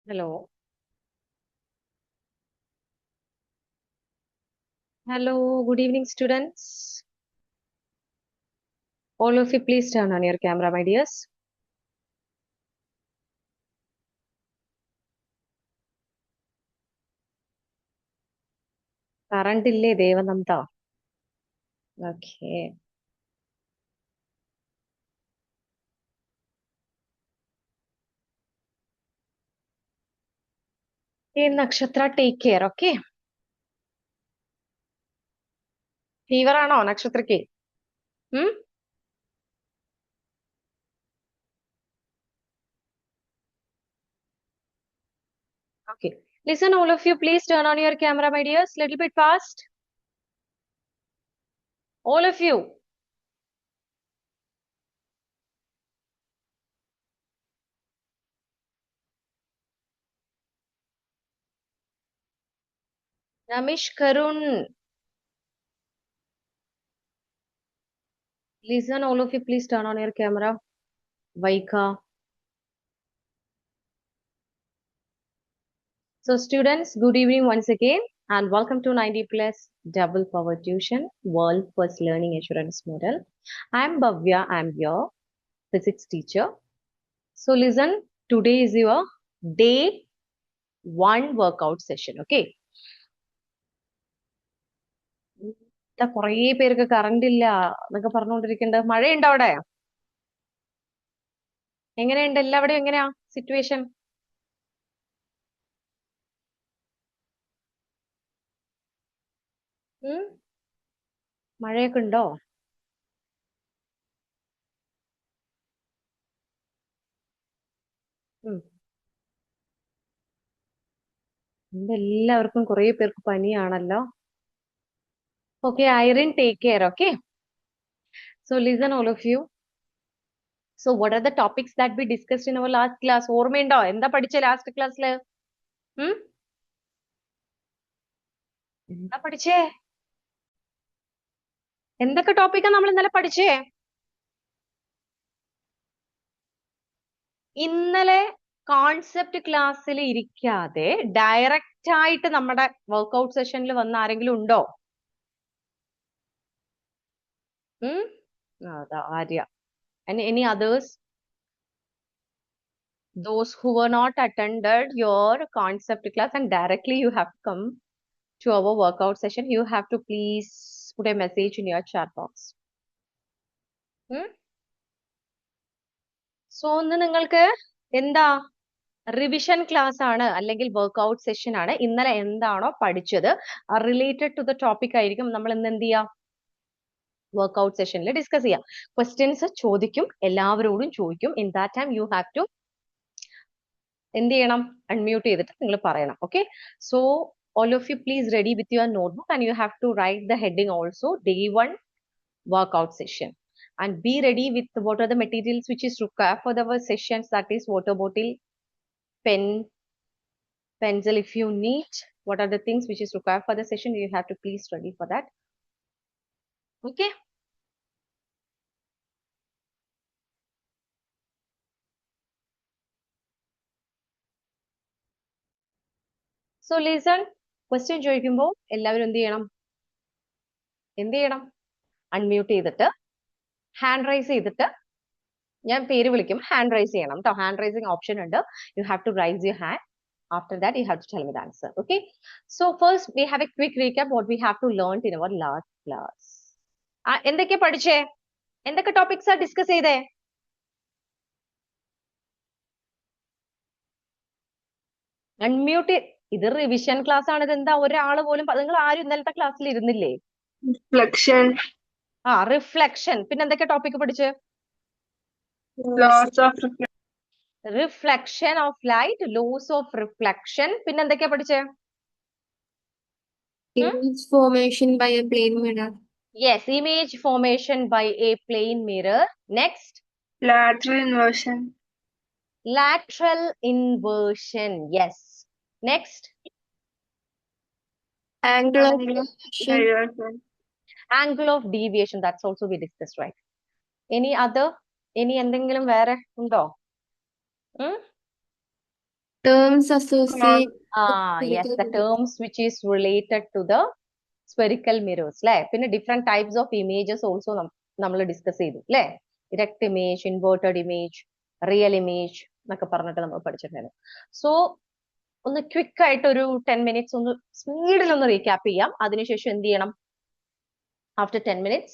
Hello. Hello. Good evening, students. All of you, please turn on your camera, my dears. Current ille Devanamta. Okay. Hey, Nakshatra, take care, okay? Fever ആണോ നക്ഷത്രയ്ക്ക്? Okay. Listen, all of you, please turn on your camera, my dears. Little bit fast. All of you. Ramesh Karun. Listen, all of you, please turn on your camera. Vaika. So, students, good evening once again, and welcome to 90 Plus Double Power Tuition World First Learning Assurance Model. I'm Bhavya, I'm your physics teacher. So, listen, today is your day one workout session, okay? കുറേ പേർക്ക് current ഇല്ല എന്നൊക്കെ പറഞ്ഞുകൊണ്ടിരിക്കുന്നുണ്ട്. മഴയുണ്ടോ അവിടെ? എങ്ങനെയുണ്ട് എല്ലാവിടെയും? എങ്ങനെയാ situation? മഴയൊക്കെ ഉണ്ടോ? എല്ലാവർക്കും കുറേ പേർക്ക് പനിയാണല്ലോ. Okay, Irene, take care, okay? So listen, all of you. So what are the topics that we discussed in our last class? ഓർമ്മയുണ്ടോ? എന്താ പഠിച്ച ലാസ്റ്റ് ക്ലാസ്സില്? എന്താ പഠിച്ചേ? എന്തൊക്കെ ടോപ്പിക്കാ നമ്മൾ ഇന്നലെ പഠിച്ചേ? ഇന്നലെ കോൺസെപ്റ്റ് ക്ലാസ്സിൽ ഇരിക്കാതെ ഡയറക്റ്റ് ആയിട്ട് നമ്മുടെ വർക്ക്ഔട്ട് സെഷനിൽ വന്ന ആരെങ്കിലും ഉണ്ടോ? Arya. And any others? Those who were not attended your concept class and directly you have to come to our workout session, you have to please put a message in your chat box. So ഇന്ന് നിങ്ങൾക്ക് എന്താ revision class ആണ് അല്ലെങ്കിൽ workout session ആണ്. ഇന്നലെ എന്താണോ പഠിച്ചത് related to the topic ആയിരിക്കും നമ്മൾ ഇന്ന് എന്ത് ചെയ്യാം വർക്ക്ഔട്ട് സെഷനിൽ ഡിസ്കസ് ചെയ്യാം. ക്വസ്റ്റ്യൻസ് ചോദിക്കും, എല്ലാവരോടും ചോദിക്കും. In that time you have to എന്ത് ചെയ്യണം? അൺമ്യൂട്ട് ചെയ്തിട്ട് നിങ്ങൾ പറയണം. Okay, so all of you please ready with your notebook and you have to write the heading also, day 1 workout session, and be ready with what are the materials which is required for our sessions, that is water bottle, pen, pencil if you need. What are the things which is required for the session? You have to please study for that. Okay, so listen, question ചോദിക്കുമ്പോൾ എല്ലാവരും എന്ത് ചെയ്യണം? Unmute ചെയ്തിട്ട് hand raise ചെയ്തിട്ട് ഞാൻ പേര് വിളിക്കും, hand raise ചെയ്യണം കേട്ടോ. ഹാൻഡ് റൈസിങ് ഓപ്ഷൻ ഉണ്ട്. You have to raise your hand. After that, you have to tell me the answer. Okay. So first, we have a quick recap what we have to learn in our last class. എന്തൊക്കെ പഠിച്ചേ? എന്തൊക്കെ topics ആ discuss ചെയ്തേ? Unmute. ഇത് revision class ആണ്. ഇത് എന്താ ഒരാൾ പോലും നിങ്ങൾ ആരും ഇന്നലത്തെ ക്ലാസ്സിൽ ഇരുന്നില്ലേ? റിഫ്ലക്ഷൻ. റിഫ്ലക്ഷൻ. പിന്നെ എന്തൊക്കെ ടോപ്പിക് പഠിച്ച്? Laws of reflection of light, laws of reflection. പിന്നെ എന്തൊക്കെയാ പഠിച്ചേ? Image formation by a plane mirror. Yes, image formation by a plane mirror. Next, Lateral inversion. Lateral inversion. Yes. Next, Angle of deviation. Angle of deviation. That's also we discussed, right? Any other? Any എന്തെങ്കിലും വേറെ ഉണ്ടോ? Terms associated yes, the terms which is related to the spherical mirrors, അല്ലെ? പിന്നെ different types of images also നമ്മൾ discuss ചെയ്തു, അല്ലെ? Direct image, inverted image, real image എന്നൊക്കെ പറഞ്ഞിട്ട് നമ്മൾ പഠിച്ചിട്ടുണ്ടായിരുന്നു. സോ ഒന്ന് ക്വിക്ക് ആയിട്ട് ഒരു 10 minutes ഒന്ന് സ്പീഡിൽ ഒന്ന് റീക്യാപ്പ് ചെയ്യാം. അതിനുശേഷം എന്ത് ചെയ്യണം? After 10 minutes,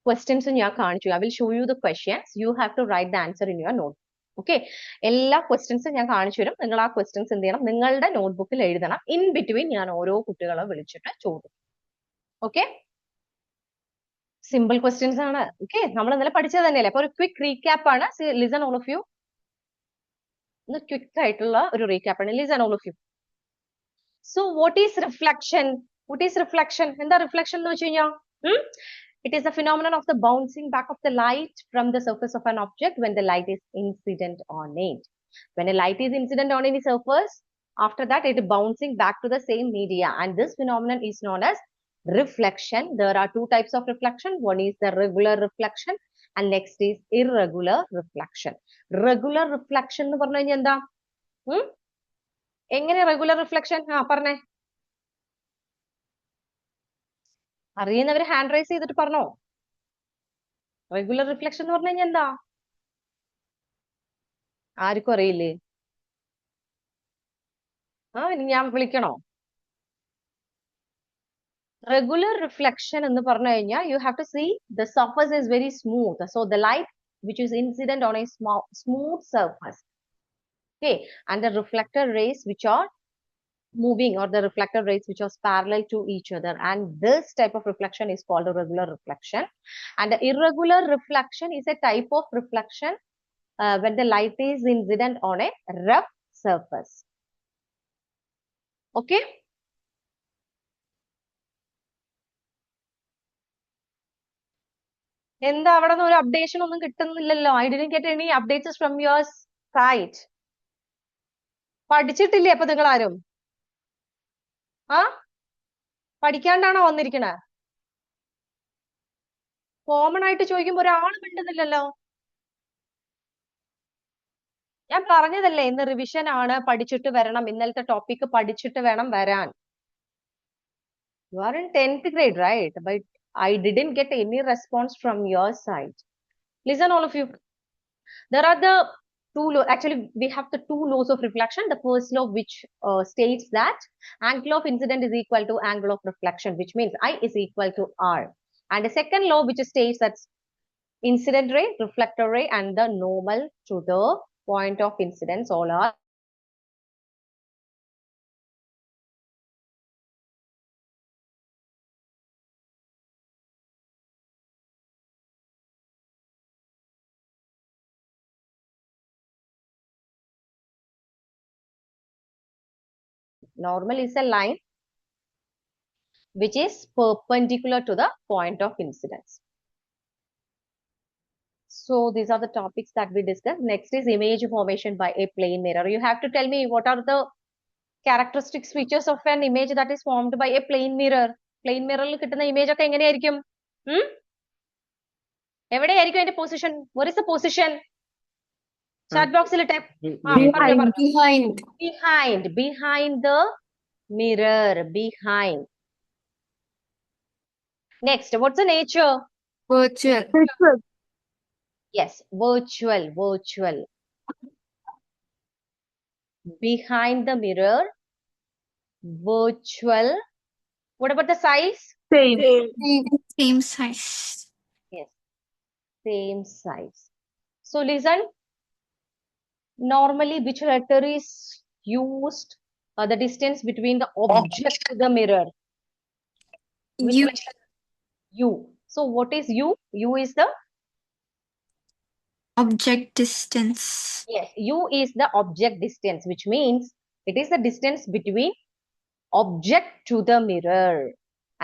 questions ഞാൻ കാണിച്ചു. I will show you the questions. You have to write the answer in your note. Okay, എല്ലാ ക്വസ്റ്റ്യൻസും ഞാൻ കാണിച്ചു തരും. നിങ്ങൾ ആ ക്വസ്റ്റ്യൻസ് എന്ത് ചെയ്യണം? നിങ്ങളുടെ നോട്ട്ബുക്കിൽ എഴുതണം. ഇൻ ബിറ്റ്വീൻ ഞാൻ ഓരോ കുട്ടികളെ വിളിച്ചിട്ട് ചോദിക്കും. ഓക്കെ, സിമ്പിൾ ക്വസ്റ്റ്യൻസ് ആണ്. ഓക്കെ, നമ്മൾ ഇന്നലെ പഠിച്ചത് തന്നെയല്ലേ? അപ്പൊ ഒരു ക്വിക്ക് റീക്യാപ്പ് ആണ്. Listen all of you. ഒന്ന് ക്വിക്ക് ആയിട്ടുള്ള ഒരു റീക്യാപ്പ് ആണ്. Listen all of you. So what is reflection? What is reflection? എന്താ റിഫ്ലക്ഷൻ എന്ന് വെച്ച് കഴിഞ്ഞാൽ? It is a phenomenon of the bouncing back of the light from the surface of an object when the light is incident on it. When a light is incident on any surface, after that it is bouncing back to the same media, and this phenomenon is known as reflection. There are two types of reflection. One is the regular reflection and next is irregular reflection. Regular reflection എന്ന് പറഞ്ഞു കഴിഞ്ഞാൽ എന്താ? എങ്ങനെ regular reflection? പറഞ്ഞേ. അറിയുന്നവര് hand raise ചെയ്തിട്ട് പറഞ്ഞോ. Regular reflection എന്ന് പറഞ്ഞു കഴിഞ്ഞാൽ എന്താ? ആർക്കും അറിയില്ലേ? ഇനി ഞാൻ വിളിക്കണോ? റെഗുലർ റിഫ്ലക്ഷൻ എന്ന് പറഞ്ഞു കഴിഞ്ഞാൽ you have to see the surface is very smooth, so the light which is incident on a smooth surface, okay, and the reflected rays which are moving, or the reflected rays which are parallel to each other, and this type of reflection is called a regular reflection. And the irregular reflection is a type of reflection when the light is incident on a rough surface. Okay, എന്താ അവിടെ നിന്ന് ഒരു updation ഒന്നും കിട്ടുന്നില്ലല്ലോ? I didn't get any updates from your side. പഠിച്ചിട്ടില്ലേ അപ്പൊ നിങ്ങൾ ആരും? പഠിക്കാണ്ടാണോ വന്നിരിക്കണേ? Common ആയിട്ട് ചോദിക്കുമ്പോ ഒരാളും മിണ്ടുന്നില്ലല്ലോ. ഞാൻ പറഞ്ഞതല്ലേ ഇന്ന് റിവിഷൻ ആണ്, പഠിച്ചിട്ട് വരണം. ഇന്നലത്തെ ടോപ്പിക് പഠിച്ചിട്ട് വേണം വരാൻ. You are in 10th grade, right? But I didn't get any response from your side. Listen, all of you. There are the actually we have the two laws of reflection. The first law which states that angle of incident is equal to angle of reflection, which means I is equal to R. And the second law which states that incident ray, reflector ray and the normal to the point of incidence all are normal is a line which is perpendicular to the point of incidence. So these are the topics that we discussed. Next is image formation by a plane mirror. You have to tell me what are the characteristics features of an image that is formed by a plane mirror. Plane mirror il kittunna image okke enganeyirikkum? എവിടെയായിരിക്കും അതിന്റെ position? What is the position? Chat box il itte. Behind the mirror. Behind. Next, what's the nature? Virtual. Yes, virtual. Behind the mirror, virtual. What about the size? Same size. Yes, same size. So listen, normally which letter is used? The distance between the object to the mirror. U. U. So what is U? U is the object distance. Yes, U is the object distance, which means it is the distance between object to the mirror,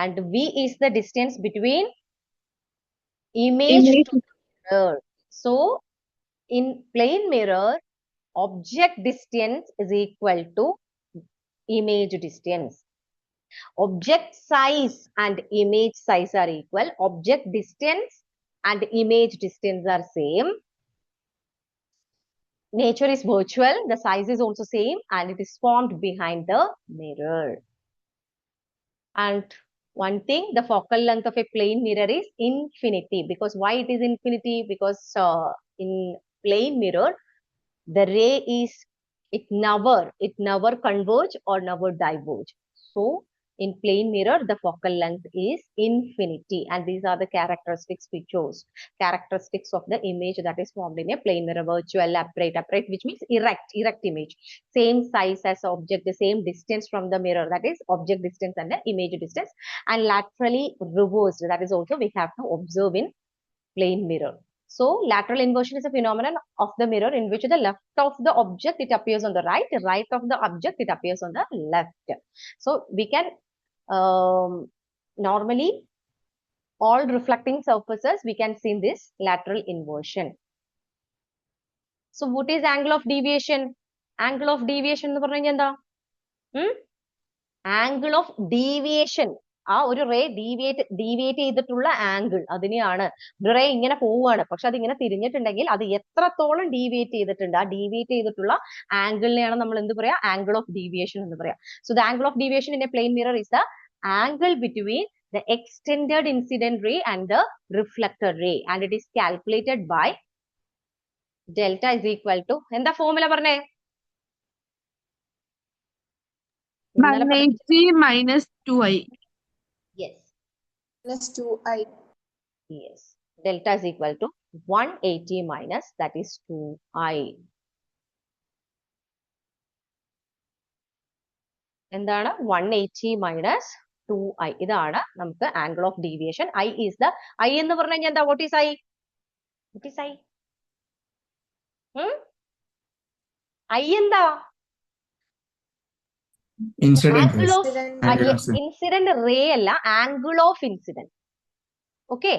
and V is the distance between image to the mirror. So in plane mirror, object distance is equal to image distance. Object size and image size are equal. Object distance and image distance are same. nature is virtual, the size is also same, and it is formed behind the mirror. And one thing, the focal length of a plane mirror is infinity. Because why it is infinity? Because in plane mirror, the ray is, it never converge or never diverge. So in plane mirror, the focal length is infinity, and these are the characteristics of the image that is formed in a plane mirror. Virtual, upright, which means erect image, same size as object, the same distance from the mirror, that is object distance and the image distance, and laterally reversed, that is also we have to observe in plane mirror. So lateral inversion is a phenomenon of the mirror in which the left of the object, it appears on the right of the object, it appears on the left. So we can normally all reflecting surfaces, we can see this lateral inversion. So what is angle of deviation? Angle of deviation എന്ന് പറഞ്ഞു കഴിഞ്ഞാൽ എന്താ? Angle of deviation, ആ ഒരു ray deviate ചെയ്തിട്ടുള്ള angle, അതിനെയാണ് ray ഇങ്ങനെ പോവുകയാണ്, പക്ഷെ അത് ഇങ്ങനെ തിരിഞ്ഞിട്ടുണ്ടെങ്കിൽ അത് എത്രത്തോളം ഡീവിയേറ്റ് ചെയ്തിട്ടുണ്ട്, ആ ഡീവിയേറ്റ് ചെയ്തിട്ടുള്ള ആംഗിളിനെയാണ് നമ്മൾ എന്ത് പറയാ? ആംഗിൾ ഓഫ് ഡീവിയേഷൻ എന്ന് പറയാം. So the angle of deviation in a plane mirror is the angle between the extended incident ray and the reflected ray, and it is calculated by delta is equal to, എന്താ formula പറഞ്ഞേ? 180 minus 2i. Yes. Plus 2i. Yes. Delta is equal to 180 minus, that is 2i. എന്താണ് 180 minus 2i? ഇതാണ് നമുക്ക് angle of deviation. I is the, I എന്ന് പറഞ്ഞു കഴിഞ്ഞാൽ എന്താ? What is I? What is I? I എന്താ? Angle of incident ray അല്ല, angle of incident. Okay,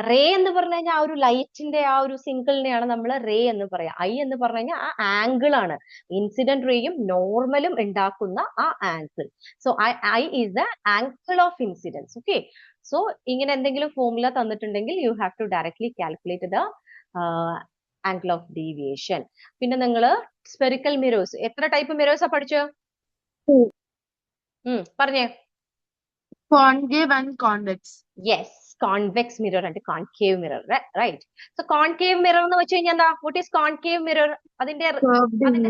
ray എന്ന് പറഞ്ഞു കഴിഞ്ഞാൽ ആ ഒരു ലൈറ്റിന്റെ ആ ഒരു സിംഗിളിനെയാണ് നമ്മൾ റേ എന്ന് പറയാ. ഐ എന്ന് പറഞ്ഞു കഴിഞ്ഞാൽ ആ ആംഗിൾ ആണ്, ഇൻസിഡന്റ് റേയും നോർമലും ഉണ്ടാക്കുന്ന ആ angle. So I is the angle of incidence. Okay, so ഇങ്ങനെ എന്തെങ്കിലും ഫോർമുല തന്നിട്ടുണ്ടെങ്കിൽ you have to directly calculate the angle of deviation. പിന്നെ നിങ്ങൾ സ്പെറിക്കൽ മിറേഴ്സ്, എത്ര ടൈപ്പ് മിറേഴ്സാ പഠിച്ചോ? പറഞ്ഞേ. Concave and convex. Yes, convex mirror and concave mirror, right? So concave mirror എന്ന് വെച്ച് കഴിഞ്ഞാൽ എന്താ? What is concave mirror? അതിന്റെ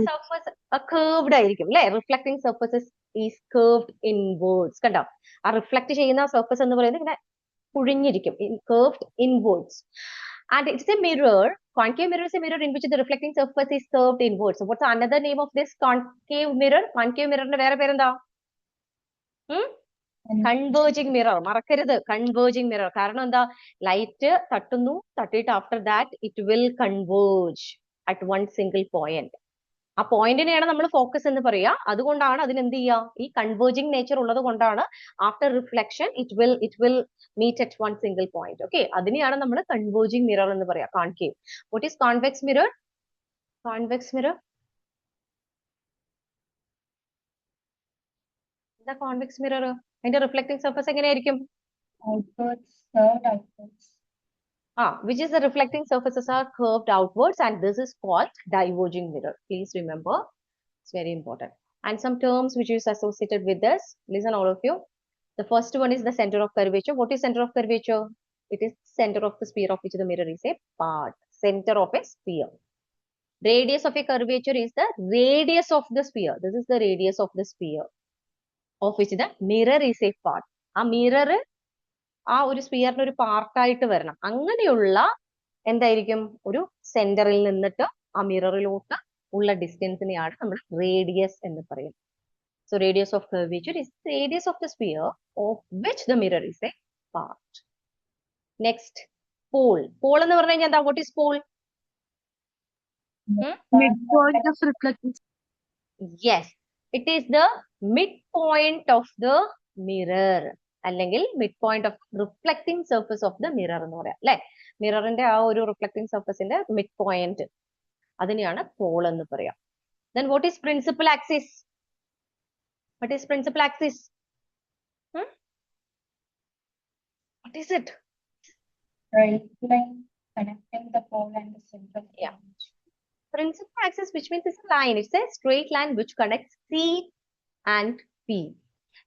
സർഫസ് curved ആയിരിക്കും അല്ലെ? Reflecting surfaces is curved inwards. കണ്ടോ? ആ റിഫ്ലക്ട് ചെയ്യുന്ന സർഫസ് എന്ന് പറയുന്നത് ഇങ്ങനെ കുഴിഞ്ഞിരിക്കും, curved inwards. And it's a mirror. Concave mirror is a mirror in which the reflecting surface is curved inwards. So what's another name of this concave mirror? Concave mirror ന്റെ വേറെ പേരെന്താ? Converging mirror. മറക്കരുത്, converging mirror. കാരണം എന്താ? Light തട്ടുന്നു, തട്ടിയിട്ട് after that it will converge at one single point. ആ പോയിന്റിനെയാണ് നമ്മൾ ഫോക്കസ് എന്ന് പറയുക. അതുകൊണ്ടാണ് അതിന് എന്ത് ചെയ്യുക? ഈ കൺവേർജിങ് നേച്ചർ ഉള്ളത് കൊണ്ടാണ് after reflection it will meet at one single point. Okay, അതിനെയാണ് നമ്മൾ കൺവേർജിങ് മിറർ എന്ന് പറയാ. Concave. What is convex mirror? Convex mirror എന്താ? കോൺവെക്സ് മിറർ അതിന്റെ റിഫ്ലക്റ്റിംഗ് സർഫസ് എങ്ങനെയായിരിക്കും? Which is the reflecting surfaces are curved outwards, and this is called diverging mirror. Please remember, it's very important. And some terms which is associated with this, listen all of you. The first one is the center of curvature. What is center of curvature? It is center of the sphere of which the mirror is a part. Center of a sphere. Radius of a curvature is the radius of the sphere. This is the radius of the sphere of which the mirror is a part. ആ mirror ആ ഒരു സ്പിയറിന്റെ ഒരു പാർട്ടായിട്ട് വരണം. അങ്ങനെയുള്ള എന്തായിരിക്കും? ഒരു സെന്ററിൽ നിന്നിട്ട് ആ മിററിലോട്ട് ഉള്ള ഡിസ്റ്റൻസിനെയാണ് നമ്മൾ റേഡിയസ് എന്ന് പറയുന്നത്. So radius of curvature is radius of the sphere of which the mirror is a part. Next, pole. Pole എന്ന് പറഞ്ഞു കഴിഞ്ഞാൽ എന്താ? What is pole? Midpoint of reflecting. Yes, it is the midpoint of the mirror, അല്ലെങ്കിൽ mid point of reflecting surface of the mirror എന്ന് പറയാം അല്ലെ? മിററിന്റെ ആ ഒരു റിഫ്ലക്റ്റിംഗ് സർഫസിന്റെ മിഡ് പോയിന്റ്, അതിനെയാണ് പോൾ എന്ന് പറയാം. Then what is principal axis? What is principal axis? What is it? Right line connecting the pole and the center. Yeah. principal axis, which means it's a line. It's a straight line which connects C and P.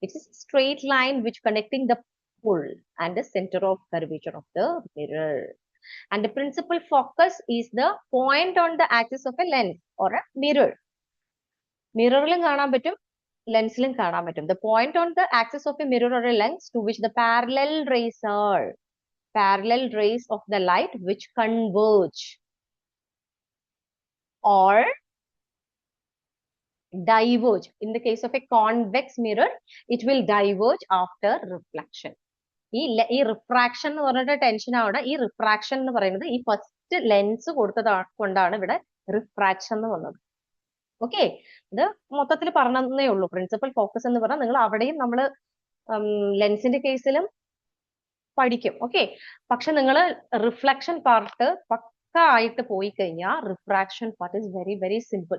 It is a straight line which connecting the pole and the center of curvature of the mirror. And the principal focus is the point on the axis of a lens or a mirror. മിററിലും കാണാൻ പറ്റും, ലെൻസിലും കാണാൻ പറ്റും. The point on the axis of a mirror or a lens to which the parallel rays of the light which converge or diverge. In the case of a convex mirror, it will diverge after reflection. ഈ refraction എന്ന് പറഞ്ഞിട്ട് tension ആവണം. ഈ refraction എന്ന് പറയുന്നത് ഈ first lens കൊടുത്തത് കൊണ്ടാണ് ഇവിടെ റിഫ്രാക്ഷൻ എന്ന് വന്നത്. ഓക്കെ, ഇത് മൊത്തത്തിൽ പറഞ്ഞതേ ഉള്ളൂ. പ്രിൻസിപ്പൽ ഫോക്കസ് എന്ന് പറഞ്ഞാൽ നിങ്ങൾ അവിടെയും നമ്മൾ ലെൻസിന്റെ കേസിലും പഠിക്കും. ഓക്കെ, പക്ഷെ നിങ്ങൾ റിഫ്ലക്ഷൻ പാർട്ട് പക്ക ആയിട്ട് പോയി കഴിഞ്ഞാൽ refraction part is very very simple.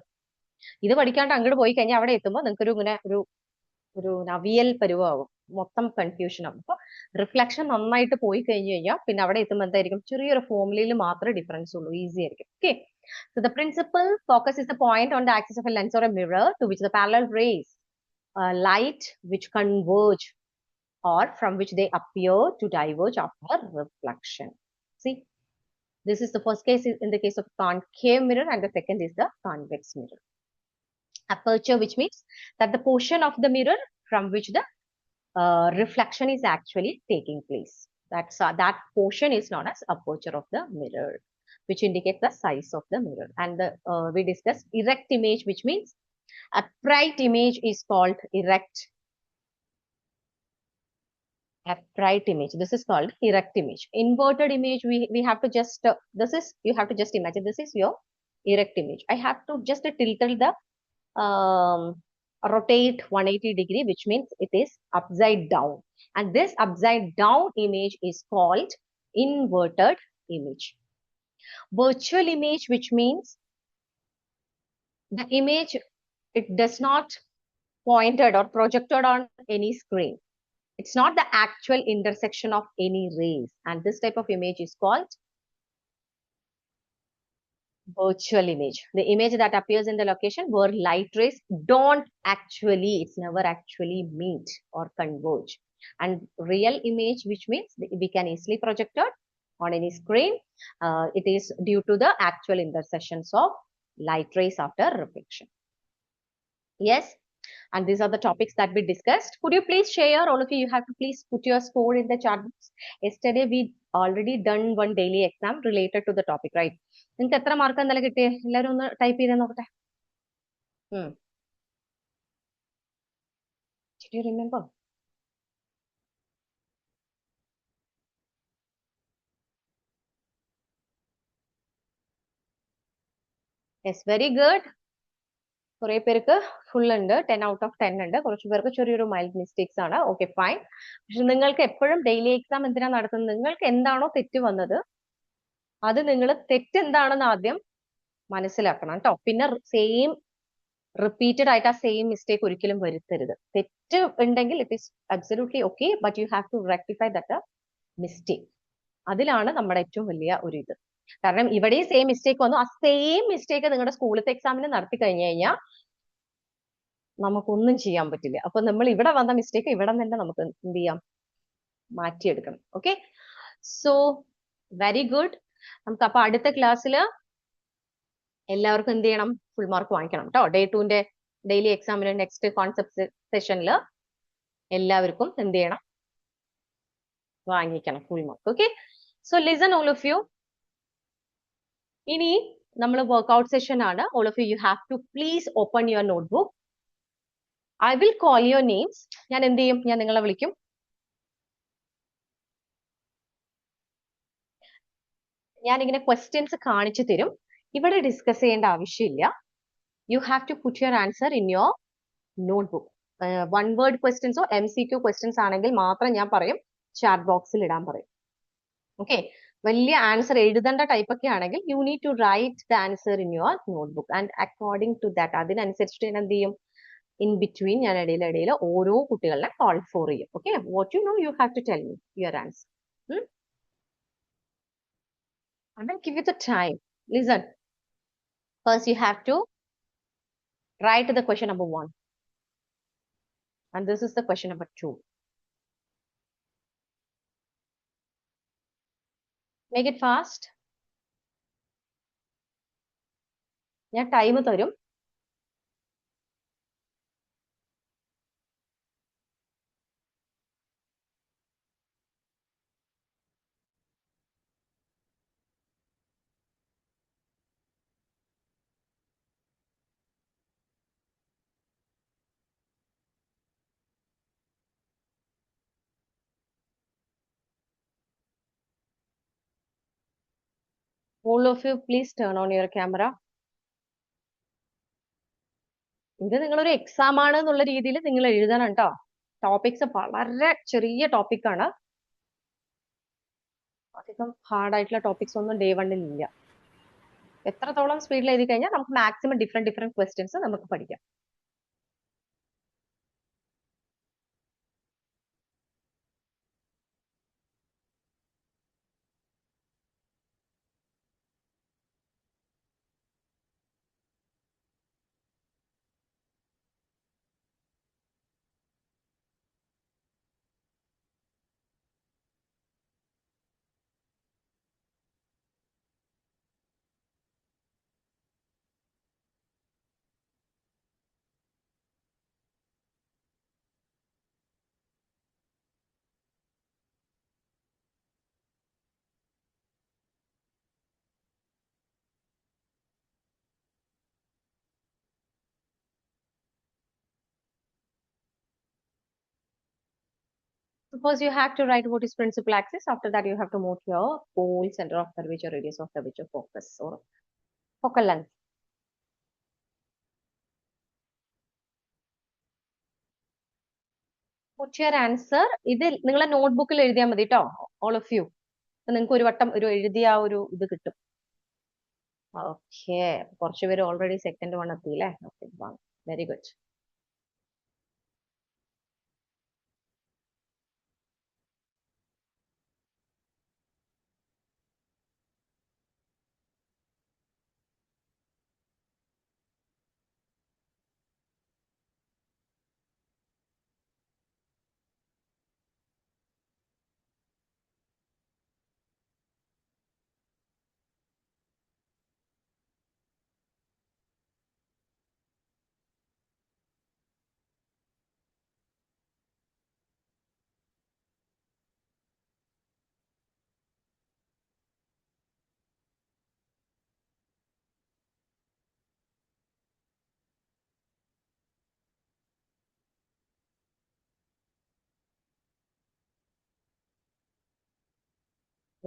ഇത് പഠിക്കാണ്ട് അങ്ങോട്ട് പോയി കഴിഞ്ഞാൽ അവിടെ എത്തുമ്പോൾ നിങ്ങൾക്ക് ഇങ്ങനെ ഒരു നവിയൽ പരുവാകും, മൊത്തം കൺഫ്യൂഷൻ ആകും. അപ്പൊ റിഫ്ലക്ഷൻ നന്നായിട്ട് പോയി കഴിഞ്ഞു കഴിഞ്ഞാൽ പിന്നെ അവിടെ എത്തുമ്പോൾ എന്തായിരിക്കും, ചെറിയൊരു ഫോർമുലയിൽ മാത്രമേ ഡിഫറൻസ് ഉള്ളൂ, ഈസി ആയിരിക്കും. Okay, so the principal focus is the point on the axis of a lens or a mirror to which the parallel rays light which converge or from which they appear to diverge after reflection. See, this is the first case in the case of concave mirror, and the second is the convex mirror. Aperture, which means that the portion of the mirror from which the reflection is actually taking place. That portion is known as aperture of the mirror, which indicates the size of the mirror. And we discussed erect image, which means upright image is called erect. Upright image, this is called erect image. Inverted image, we have to just you have to just imagine this is your erect image. I have to just tilt the rotate 180 degree, which means it is upside down, and this upside down image is called inverted image. Virtual image, which means the image, it does not pointed or projected on any screen. It's not the actual intersection of any rays, and this type of image is called virtual image. The image that appears in the location where light rays don't actually, it's never actually meet or converge. And real image, which means we can easily project it on any screen. It is due to the actual intersections of light rays after reflection. Yes, and these are the topics that we discussed. Could you please share, all of you, you have to please put your score in the chat box. Yesterday we already done one daily exam related to the topic, right? നിങ്ങൾക്ക് എത്ര mark എന്തായാലും കിട്ടിയേ? എല്ലാവരും ഒന്ന് type ചെയ്ത് നോക്കട്ടെ. Did you remember? Yes, very good. കുറെ പേർക്ക് ഫുൾ ഉണ്ട്, 10 out of 10 ഉണ്ട്. കുറച്ച് പേർക്ക് ചെറിയൊരു മൈൽഡ് മിസ്റ്റേക്സ് ആണ്. Okay, fine. പക്ഷെ നിങ്ങൾക്ക് എപ്പോഴും ഡെയിലി എക്സാം എന്തിനാ നടത്തുന്നത്? നിങ്ങൾക്ക് എന്താണോ തെറ്റ് വന്നത് അത് നിങ്ങൾ തെറ്റ് എന്താണെന്ന് ആദ്യം മനസ്സിലാക്കണം കേട്ടോ. പിന്നെ സെയിം റിപ്പീറ്റഡ് ആയിട്ട് ആ സെയിം മിസ്റ്റേക്ക് ഒരിക്കലും വരുത്തരുത്. തെറ്റ് ഉണ്ടെങ്കിൽ it is absolutely okay, but you have to rectify that mistake. അതിലാണ് നമ്മുടെ ഏറ്റവും വലിയ ഒരു ഇത്. കാരണം ഇവിടെയും സെയിം മിസ്റ്റേക്ക് വന്നു, ആ സെയിം മിസ്റ്റേക്ക് നിങ്ങളുടെ സ്കൂളിലത്തെ എക്സാമിന് നടത്തി കഴിഞ്ഞു കഴിഞ്ഞാൽ നമുക്കൊന്നും ചെയ്യാൻ പറ്റില്ല. അപ്പൊ നമ്മൾ ഇവിടെ വന്ന മിസ്റ്റേക്ക് ഇവിടെ തന്നെ നമുക്ക് എന്ത് ചെയ്യാം, മാറ്റിയെടുക്കണം. Okay, so very good. നമുക്ക് അപ്പൊ അടുത്ത ക്ലാസ്സിൽ എല്ലാവർക്കും എന്ത് ചെയ്യണം, ഫുൾ മാർക്ക് വാങ്ങിക്കണം കേട്ടോ. Day 2ന്റെ ഡെയിലി എക്സാമിന് നെക്സ്റ്റ് കോൺസെപ്റ്റ് സെഷനിൽ എല്ലാവർക്കും എന്ത് ചെയ്യണം, വാങ്ങിക്കണം full mark. Okay, so listen all of you. ഇനി നമ്മൾ വർക്ക്ഔട്ട് സെഷൻ ആണ്. All of you, you have to please open your notebook. I will call your names. ഞാൻ എന്ത് ചെയ്യും, ഞാൻ നിങ്ങളെ വിളിക്കും. ഞാനിങ്ങനെ ക്വസ്റ്റ്യൻസ് കാണിച്ചു തരും. ഇവിടെ ഡിസ്കസ് ചെയ്യേണ്ട ആവശ്യമില്ല. You have to put your answer in your notebook. One word ക്വസ്റ്റ്യൻസോ MCQ ക്വസ്റ്റ്യൻസ് ആണെങ്കിൽ മാത്രം ഞാൻ പറയും ചാറ്റ് ബോക്സിൽ ഇടാൻ പറയും. ഓക്കെ, വലിയ ആൻസർ എഴുതേണ്ട ടൈപ്പ് ഒക്കെ ആണെങ്കിൽ you need to write the answer in your notebook, and according to that അതിനനുസരിച്ചിട്ട് ഞാൻ എന്ത് ചെയ്യും, ഇൻ ബിറ്റ്വീൻ ഞാൻ ഇടയിൽ ഓരോ കുട്ടികളെ കോൾ ഫോർ ചെയ്യും. Okay, what you know you have to tell me your answer. I will give you the time. Listen. First, you have to write the question number 1. And this is the question number 2. Make it fast. ഞാൻ time തരും. All of you, please turn on your camera. ഇത് നിങ്ങളൊരു exam ആണ് എന്നുള്ള രീതിയിൽ നിങ്ങൾ എഴുതണം കേട്ടോ. ടോപ്പിക്സ് വളരെ ചെറിയ ടോപ്പിക്കാണ്. അധികം ഹാർഡ് ആയിട്ടുള്ള ടോപ്പിക്സ് ഒന്നും ഡേ 1 ഇല്ല. എത്രത്തോളം സ്പീഡിൽ എഴുതി കഴിഞ്ഞാൽ നമുക്ക് മാക്സിമം ഡിഫറെന്റ് ക്വസ്റ്റ്യൻസ് നമുക്ക് പഠിക്കാം. Suppose you have to write what is principal axis. After that, you have to move your pole, center of curvature, radius of curvature, focus or focal length. Put your answer. ഇത് നിങ്ങളെ നോട്ട്ബുക്കിൽ എഴുതിയാൽ മതി കേട്ടോ. All of you. നിങ്ങൾക്ക് ഒരു വട്ടം ഒരു എഴുതിയ ആ ഒരു ഇത് കിട്ടും. ഓക്കെ, കുറച്ച് പേര് ഓൾറെഡി സെക്കൻഡ് 1 എത്തിയില്ലേ? Very good.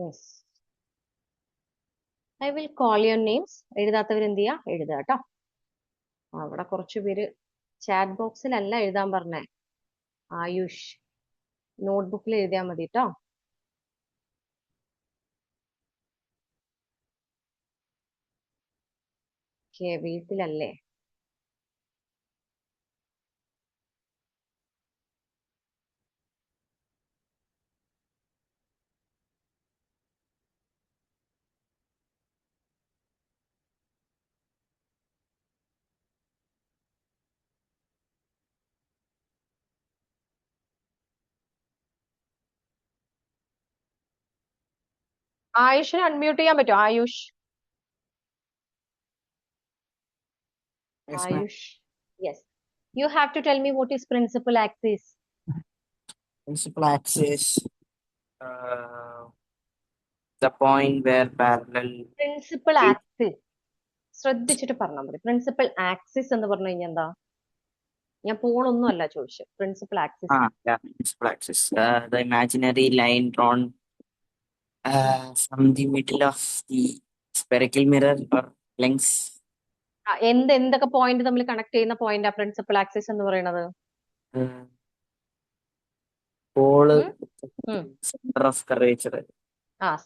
Yes. I will call your names. എഴുതാത്തവർ എന്ത് ചെയ്യാ? എഴുതുക കേട്ടോ. അവിടെ കുറച്ച് പേര് ചാറ്റ് ബോക്സിലല്ല എഴുതാൻ പറഞ്ഞേ. ആയുഷ് നോട്ട്ബുക്കിൽ എഴുതിയാൽ മതി കേട്ടോ. ഓക്കെ, വീട്ടിലല്ലേ? ആയുഷിനെ അൺമ്യൂട്ട് ചെയ്യാൻ പറ്റുമോ? Ayush. Yes, ma'am. Ayush. Yes. You have to tell me what is principal axis. Principal axis, uh, the point where parallel. Principal axis. ശ്രദ്ധിച്ചിട്ട് പറഞ്ഞാൽ മതി. പ്രിൻസിപ്പൽ ആക്സിസ് എന്ന് പറഞ്ഞു കഴിഞ്ഞാൽ എന്താ? ഞാൻ പോളൊന്നും അല്ല ചോദിച്ചത്. Principal axis. Yeah, principal axis. The imaginary line drawn from the middle of the spherical mirror or lens. എന്തൊക്കെ പോയിന്റ് തമ്മിൽ കണക്ട് ചെയ്യുന്ന പോയിന്റ് ആ പ്രിൻസിപ്പൽ ആക്സിസ് എന്ന് പറയുന്നത്? Pole, center of curvature.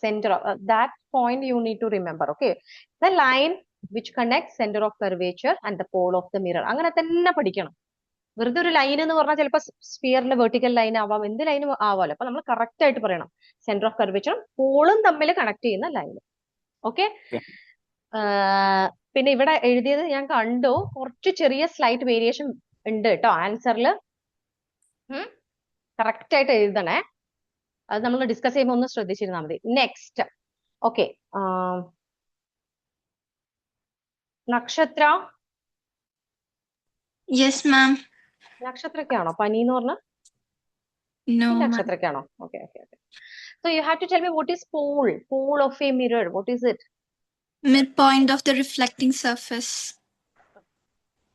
Center of that point you need to remember. Okay, the line which connects center of curvature and the pole of the mirror. അങ്ങനെ തന്നെ പഠിക്കണം. വെറുതെ ഒരു ലൈൻ എന്ന് പറഞ്ഞാൽ ചിലപ്പോൾ സ്പിയറിന്റെ വെർട്ടിക്കൽ ലൈൻ ആവാം, എന്ത് ലൈനും ആവാമല്ലോ. അപ്പൊ നമ്മൾ കറക്റ്റ് ആയിട്ട് പറയണം സെന്റർ ഓഫ് കർവേച്ചറും പോളും തമ്മിൽ കണക്ട് ചെയ്യുന്ന ലൈൻ. ഓക്കെ, പിന്നെ ഇവിടെ എഴുതിയത് ഞാൻ കണ്ടു, കുറച്ച് ചെറിയ സ്ലൈറ്റ് വേരിയേഷൻ ഉണ്ട് കേട്ടോ ആൻസറിൽ. കറക്റ്റ് ആയിട്ട് എഴുതണേ. അത് നമ്മൾ ഡിസ്കസ് ചെയ്യുമ്പോൾ ഒന്ന് ശ്രദ്ധിച്ചിരുന്നാൽ മതി. Next, okay, Nakshatra. Yes, ma'am. നക്ഷത്രക്കാണോ പനി എന്ന് പറഞ്ഞ? No, ma'am. നക്ഷത്രക്കാണോ? Okay okay okay. So you have to tell me what is pole? Pole of a mirror. What is it? Midpoint of the reflecting surface.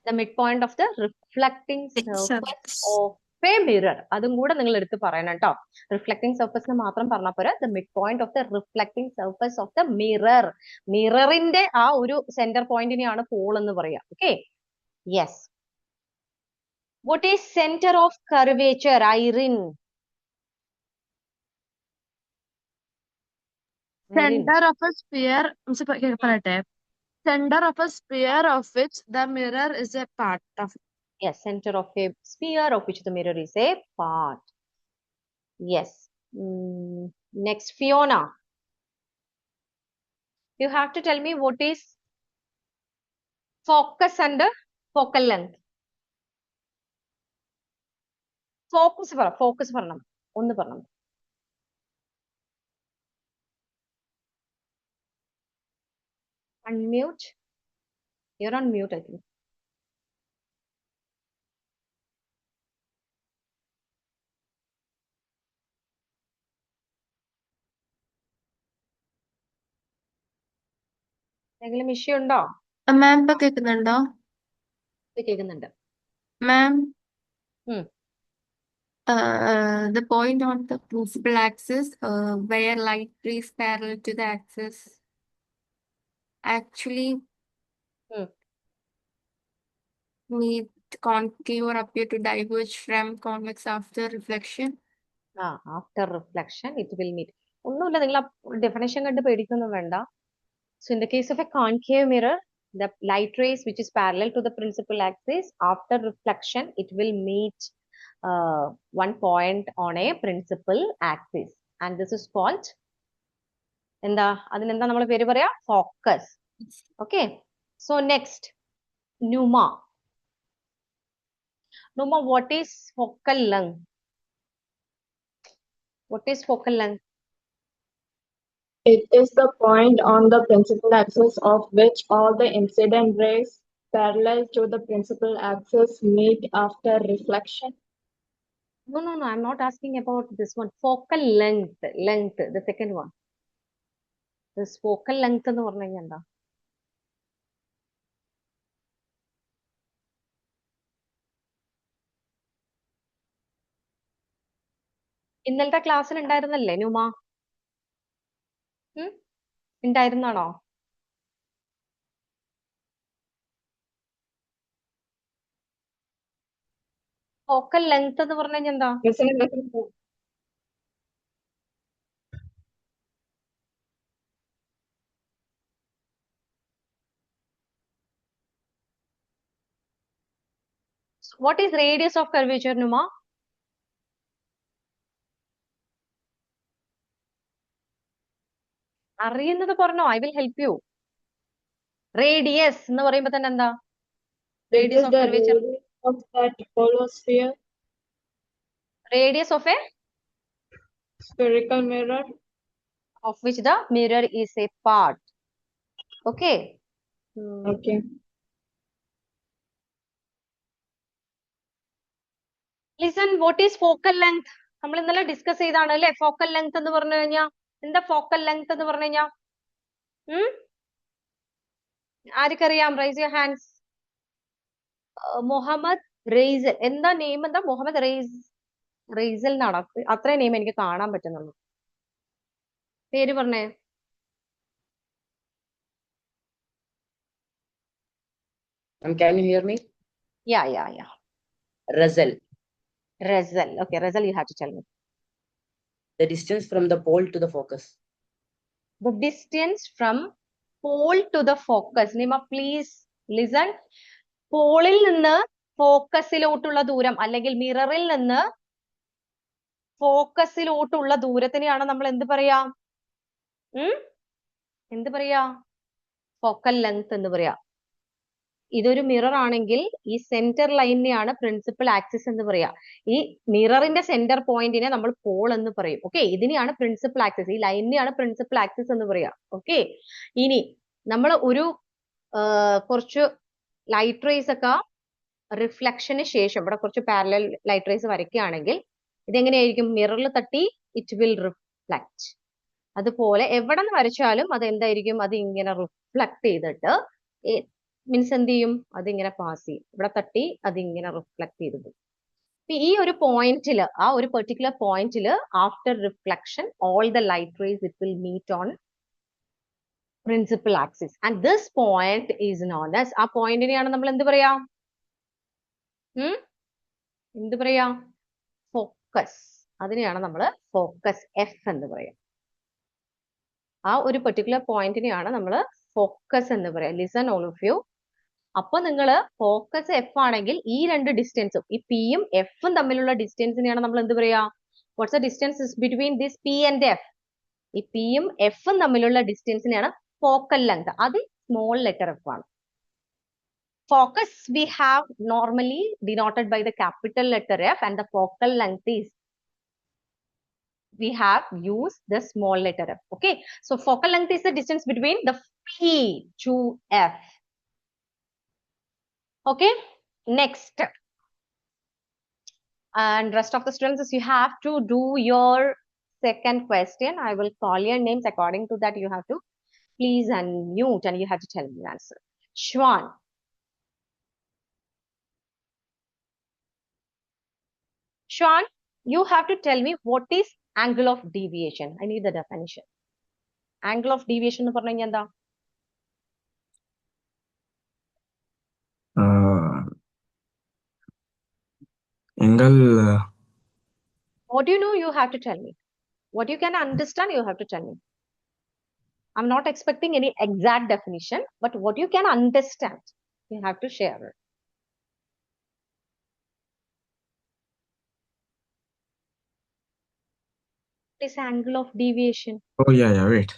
The midpoint of the reflecting surface Surface. of a mirror. അതും കൂടെ നിങ്ങൾ എടുത്ത് പറയണം കേട്ടോ. Reflecting സർഫസിന് മാത്രം പറഞ്ഞാൽ പോരാ. The midpoint of the reflecting surface of the mirror. മിററിന്റെ ആ ഒരു സെന്റർ പോയിന്റിനെയാണ് പോൾ എന്ന് പറയാ. Okay, yes. What is center of curvature? Irene. Center of a sphere. പറയട്ടെ. Center of a sphere of which the mirror is a part of. Yes, center of a sphere of which the mirror is a part. Yes. Next, Fiona. You have to tell me what is focus and focal length. Focus പറഞ്ഞണം. ഒന്ന് പറഞ്ഞണം. Unmute. You're on mute, I think. എന്തെങ്കിലും issue ഉണ്ടോ? മാം ഇപ്പൊ കേൾക്കുന്നുണ്ടോ? കേൾക്കുന്നുണ്ട്. മാം, Hmm. The point on the principal axis where light rays parallel to the axis actually meet concave or appear to diverge from convex after reflection. After reflection it will meet. ഒന്നുമില്ല, നിങ്ങൾ ആ definition കണ്ട് പേടിക്കൊന്നും വേണ്ട. So in the case of a concave mirror, the light rays which is parallel to the principal axis, after reflection it will meet one point on a principal axis, and this is called എന്താ, അതിനെന്താ നമ്മൾ പേര് പറയാ? Focus. Okay, so next, Numa. Numa, what is focal length? What is focal length? It is the point on the principal axis of which all the incident rays parallel to the principal axis meet after reflection. No, I'm not asking about this one. Focal length, the second one. This focal length എന്ന് പറഞ്ഞു കഴിഞ്ഞാൽ എന്താ? ഇന്നലത്തെ ക്ലാസ്സിൽ ഉണ്ടായിരുന്നല്ലേ നുമ? ഉണ്ടായിരുന്നാണോ? Focal length എന്ന് പറഞ്ഞു കഴിഞ്ഞാൽ എന്താ? What is radius of curvature, Numa? അറിയുന്നത് പറഞ്ഞോ, I will help you. Radius എന്ന് പറയുമ്പോൾ തന്നെ എന്താ? It Radius is of the curvature. radius of that holosphere. Radius of a Spherical mirror. of which the mirror is a part. Okay. Okay. Listen, what is focal length? നമ്മൾ ഇന്നലെ discuss ചെയ്താണ് അല്ലേ focal length എന്ന് പറഞ്ഞു കഴിഞ്ഞാൽ. എന്താ focal length എന്ന് പറഞ്ഞു കഴിഞ്ഞാൽ? ആർക്കറിയാം? Raise your hands. Muhammad Raisal. എന്താ നെയിം? എന്താ? മുഹമ്മദ് റെയ്സൽ എന്നാണ്. അത്രേ നെയിം എനിക്ക് കാണാൻ പറ്റുന്നുള്ളൂ. പേര് പറഞ്ഞേ. Can you hear me? Yeah. Razel. Okay, Razel, you have to tell me. The distance from the pole to the focus. The distance from pole to the focus. Nima, please listen. പോളിൽ നിന്ന് ഫോക്കസിലോട്ടുള്ള ദൂരം അല്ലെങ്കിൽ മിററിൽ നിന്ന് ഫോക്കസിലോട്ടുള്ള ദൂരത്തിനെയാണ് നമ്മൾ എന്ത് പറയാ? എന്ത് പറയാ? Focal length എന്ന് പറയാ. ഇതൊരു മിറർ ആണെങ്കിൽ ഈ സെന്റർ ലൈനിനെയാണ് പ്രിൻസിപ്പൽ ആക്സിസ് എന്ന് പറയാ. ഈ മിററിന്റെ സെന്റർ പോയിന്റിനെ നമ്മൾ പോൾ എന്ന് പറയും. ഓക്കെ, ഇതിനെയാണ് പ്രിൻസിപ്പൽ ആക്സിസ്, ഈ ലൈനിനെയാണ് പ്രിൻസിപ്പൽ ആക്സിസ് എന്ന് പറയാ. ഓക്കെ, ഇനി നമ്മൾ ഒരു കുറച്ച് ലൈറ്റ് റേസ് ഒക്കെ റിഫ്ലക്ഷന് ശേഷം ഇവിടെ കുറച്ച് പാരലൽ ലൈറ്റ് റേസ് വരയ്ക്കുകയാണെങ്കിൽ ഇതെങ്ങനെയായിരിക്കും? മിററിൽ തട്ടി ഇറ്റ് വിൽ റിഫ്ലക്ട്. അതുപോലെ എവിടെ നിന്ന് വരച്ചാലും അത് എന്തായിരിക്കും? അത് ഇങ്ങനെ റിഫ്ലക്ട് ചെയ്തിട്ട് മീൻസ് എന്ത് ചെയ്യും? അതിങ്ങനെ പാസ് ചെയ്യും. ഇവിടെ തട്ടി അതിങ്ങനെ റിഫ്ലക്ട് ചെയ്ത് പോകും. ഈ ഒരു പോയിന്റില്, ആ ഒരു പെർട്ടിക്കുലർ പോയിന്റില് after reflection all the light rays it will meet on principal axis and this point is known as, ആ പോയിന്റിനെയാണ് നമ്മൾ എന്ത് പറയാ? എന്ത് പറയാ? ഫോക്കസ്. അതിനെയാണ് നമ്മൾ ഫോക്കസ് എഫ് എന്ന് പറയാം. ആ ഒരു പെർട്ടിക്കുലർ പോയിന്റിനെയാണ് നമ്മൾ ഫോക്കസ് എന്ന് പറയാം. Listen all of you. അപ്പൊ നിങ്ങൾ ഫോക്കസ് എഫ് ആണെങ്കിൽ ഈ രണ്ട് ഡിസ്റ്റൻസും, ഈ പിയും എഫും തമ്മിലുള്ള ഡിസ്റ്റൻസിനെയാണ് നമ്മൾ എന്ത് പറയാ? What's the distance between this P and F? ഈ പിയും എഫും തമ്മിലുള്ള ഡിസ്റ്റൻസിനെയാണ് ഫോക്കൽ ലെങ്ത്. അത് സ്മോൾ ലെറ്റർ എഫ് ആണ്. Focus we have normally denoted by the capital letter F, and the focal length is, we have used the small letter f. Okay, so focal length is the distance between the P to F. Okay, next, and rest of the students, you have to do your second question. I will call your names. According to that, you have to please unmute and you have to tell me the answer. Shwan. Shwan, you have to tell me what is angle of deviation. I need the definition. Angle of deviation എന്ന് പറഞ്ഞു കഴിഞ്ഞാൽ എന്താ? Angle. What do you know? You have to tell me. What you can understand, you have to tell me. I'm not expecting any exact definition, but what you can understand, you have to share it. What is angle of deviation? Oh yeah, wait.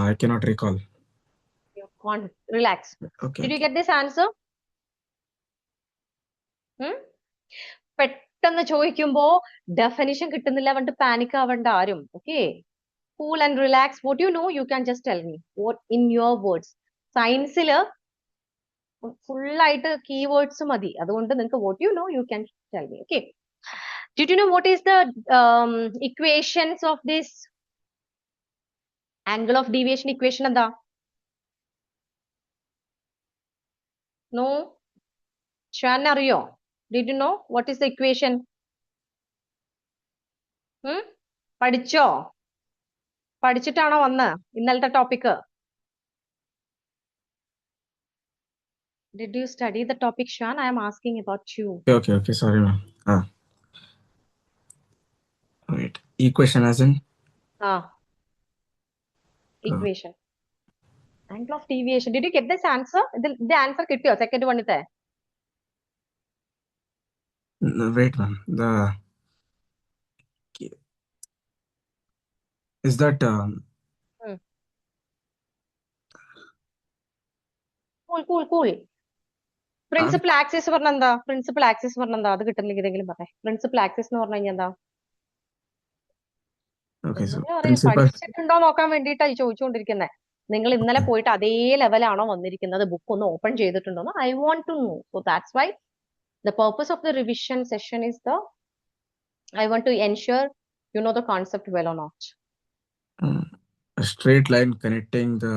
I cannot recall. You can't relax. Okay. Did you get this answer? പെട്ടെന്ന് ചോദിക്കുമ്പോ definition കിട്ടുന്നില്ല പറഞ്ഞിട്ട് panic ആവണ്ട ആരും. Okay, cool and relax. What you know you can just tell me what in your words. സയൻസിൽ ഫുള്ളായിട്ട് keywords മതി, അതുകൊണ്ട് നിങ്ങൾക്ക് what you know you can tell me. Okay, did you know what is the equations of this angle of deviation? Equation എന്താ? No? Shaan അറിയോ? Did you know what is the equation? പഠിച്ചോ? പഠിച്ചിട്ടാണോ വന്ന് ഇന്നലത്തെ topic? Did you study the topic, Shan? I am asking about you. Okay. Sorry, ma'am. Wait. Equation as in? Equation. Angle of deviation. Did you get this answer? The answer കിട്ടിയോ? Second one ite. Wait, ma'am. Is that Cool. Principal axis പറഞ്ഞ എന്താ? Principal axis പറഞ്ഞ എന്താ? അത് കിട്ടുന്നില്ലെങ്കിൽ ഇതെങ്കിലും പറഞ്ഞേ. Principal axis എന്ന് പറഞ്ഞു കഴിഞ്ഞാൽ എന്താ? okay? So പഠിച്ചിട്ടുണ്ടോ നോക്കാൻ വേണ്ടിയിട്ടാണ് ചോദിച്ചുകൊണ്ടിരിക്കുന്നത്. നിങ്ങൾ ഇന്നലെ പോയിട്ട് അതേ ലെവലാണോ വന്നിരിക്കുന്നത്? ബുക്ക് ഒന്ന് ഓപ്പൺ ചെയ്തിട്ടുണ്ടോ? I want to know. So that's why the purpose of the revision session is I want to ensure you know the concept well or not. A straight line connecting the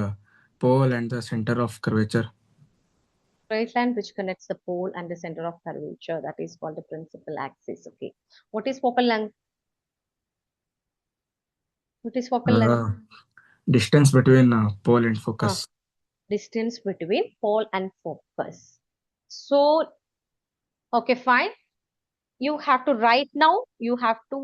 pole and the center of curvature. Straight line which connects the pole and the center of curvature, that is called the principal axis. Okay, what is focal length? What is focal length? Distance between pole and focus. Distance between pole and focus. So, okay, fine. You have to write now. You have to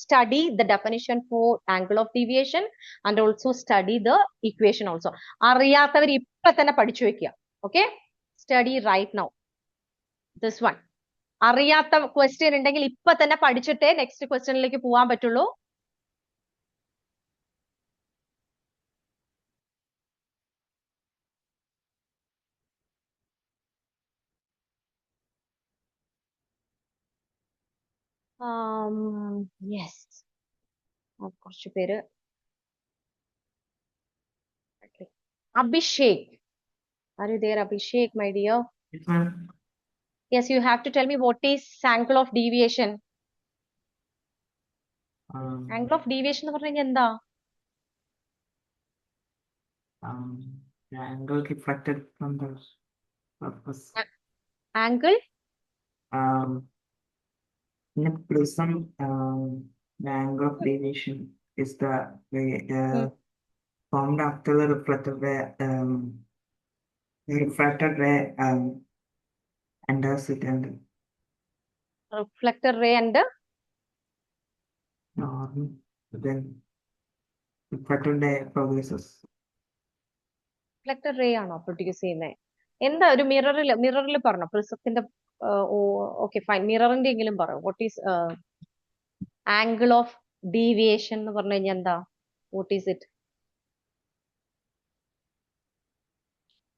study the definition for angle of deviation and also study the equation also. അറിയാത്തവർ ഇപ്പൊ തന്നെ പഠിച്ചു വെക്കുക. Okay, study right now this one. അറിയാത്ത question ഉണ്ടെങ്കിൽ ഇപ്പൊ തന്നെ പഠിച്ചിട്ടേ next ക്വസ്റ്റ്യനിലേക്ക് പോകാൻ പറ്റുള്ളൂ. യെസ്, കുറച്ചു പേര്. Abhishek, are you there, Abhishek, my dear? Yes, ma'am. Yes, you have to tell me what is angle of deviation. Angle of deviation എന്ന് പറഞ്ഞു കഴിഞ്ഞാൽ എന്താ? The angle reflected from the surface. Angle? In a prism, the angle of deviation is the formed after the reflected ray, enters it and Reflector ray and then reflected ray progresses. reflector ray ആണോ produce ചെയ്യുന്നത്? എന്താ ഒരു മിററിൽ പറഞ്ഞോ പ്രിസത്തിന്റെ? Okay fine, മിററിന്റെ എങ്കിലും പറയോ. What is angle of deviation എന്ന് പറഞ്ഞു കഴിഞ്ഞാൽ എന്താ? What is it?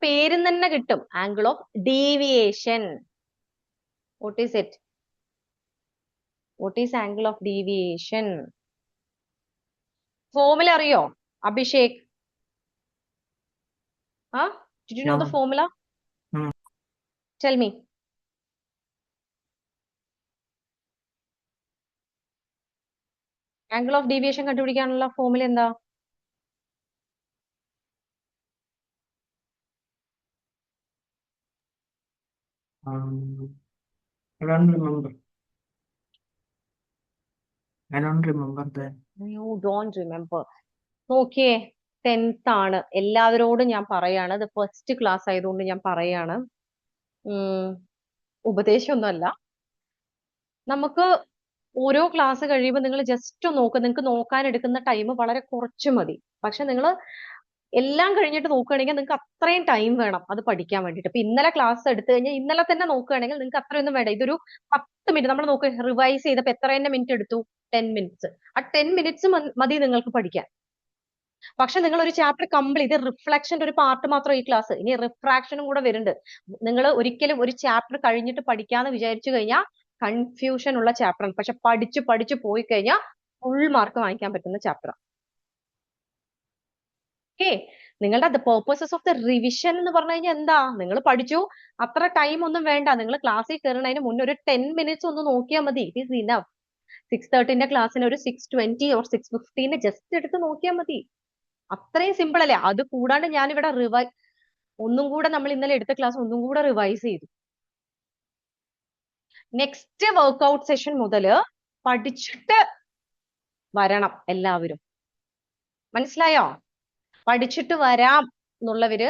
പേരും തന്നെ കിട്ടും, angle of deviation. What is it? What is angle of deviation? Formula അറിയോ Abhishek? Did you know the No. formula? No. Tell me. Angle of deviation കണ്ടുപിടിക്കാനുള്ള formula എന്താ? I don't remember. I don't remember that. You don't remember. നോക്കിയേ, 10th ആണ്. എല്ലാവരോടും ഞാൻ പറയാണ്, ഇത് first class ആയതുകൊണ്ട് ഞാൻ പറയാണ്. ഉപദേശമൊന്നുമല്ല. നമുക്ക് ഓരോ ക്ലാസ് കഴിയുമ്പോൾ നിങ്ങൾ ജസ്റ്റ് നോക്കുക. നിങ്ങൾക്ക് നോക്കാൻ എടുക്കുന്ന ടൈം വളരെ കുറച്ച് മതി. പക്ഷെ നിങ്ങൾ എല്ലാം കഴിഞ്ഞിട്ട് നോക്കുകയാണെങ്കിൽ നിങ്ങൾക്ക് അത്രയും ടൈം വേണം അത് പഠിക്കാൻ വേണ്ടിയിട്ട്. ഇപ്പൊ ഇന്നലെ ക്ലാസ് എടുത്തു കഴിഞ്ഞാൽ ഇന്നലെ തന്നെ നോക്കുകയാണെങ്കിൽ നിങ്ങൾക്ക് അത്രയൊന്നും വേണ്ട. ഇതൊരു 10 മിനിറ്റ് നമ്മൾ നോക്കുക, റിവൈസ് ചെയ്തപ്പോൾ എത്ര തന്നെ മിനിറ്റ് എടുത്തു? 10 മിനിറ്റ്സ്. ആ 10 മിനിറ്റ്സ് മതി നിങ്ങൾക്ക് പഠിക്കാൻ. പക്ഷെ നിങ്ങൾ ഒരു ചാപ്റ്റർ കംപ്ലീറ്റ്, റിഫ്ലക്ഷന്റെ ഒരു പാർട്ട് മാത്രം ഈ ക്ലാസ്, ഇനി റിഫ്രാക്ഷനും കൂടെ വരുന്നുണ്ട്. നിങ്ങൾ ഒരിക്കലും ഒരു ചാപ്റ്റർ കഴിഞ്ഞിട്ട് പഠിക്കാന്ന് വിചാരിച്ചു കഴിഞ്ഞാൽ കൺഫ്യൂഷൻ ഉള്ള ചാപ്റ്ററാണ്. പക്ഷെ പഠിച്ചു പോയി കഴിഞ്ഞാൽ ഫുൾ മാർക്ക് വാങ്ങിക്കാൻ പറ്റുന്ന ചാപ്റ്റർ. ഓക്കെ, നിങ്ങളുടെ പേർപ്പസസ് ഓഫ് ദ റിവിഷൻ എന്ന് പറഞ്ഞു കഴിഞ്ഞാൽ എന്താ? നിങ്ങൾ പഠിച്ചു, അത്ര ടൈം ഒന്നും വേണ്ട. നിങ്ങൾ ക്ലാസ്സിൽ കയറുന്നതിന് മുന്നേ ഒരു 10 മിനിറ്റ്സ് ഒന്ന് നോക്കിയാൽ മതി. It is enough. 6:30 ക്ലാസ്സിന് ഒരു 6:20 or 6:15 ജസ്റ്റ് എടുത്ത് നോക്കിയാൽ മതി. അത്രയും സിമ്പിൾ അല്ലേ? അത് കൂടാണ്ട് ഞാനിവിടെ ഒന്നും കൂടെ നമ്മൾ ഇന്നലെ എടുത്ത ക്ലാസ് ഒന്നും കൂടെ റിവൈസ് ചെയ്തു. നെക്സ്റ്റ് വർക്ക്ഔട്ട് സെഷൻ മുതൽ പഠിച്ചിട്ട് വരണം എല്ലാവരും. മനസ്സിലായോ? പഠിച്ചിട്ട് വരാം എന്നുള്ളവര്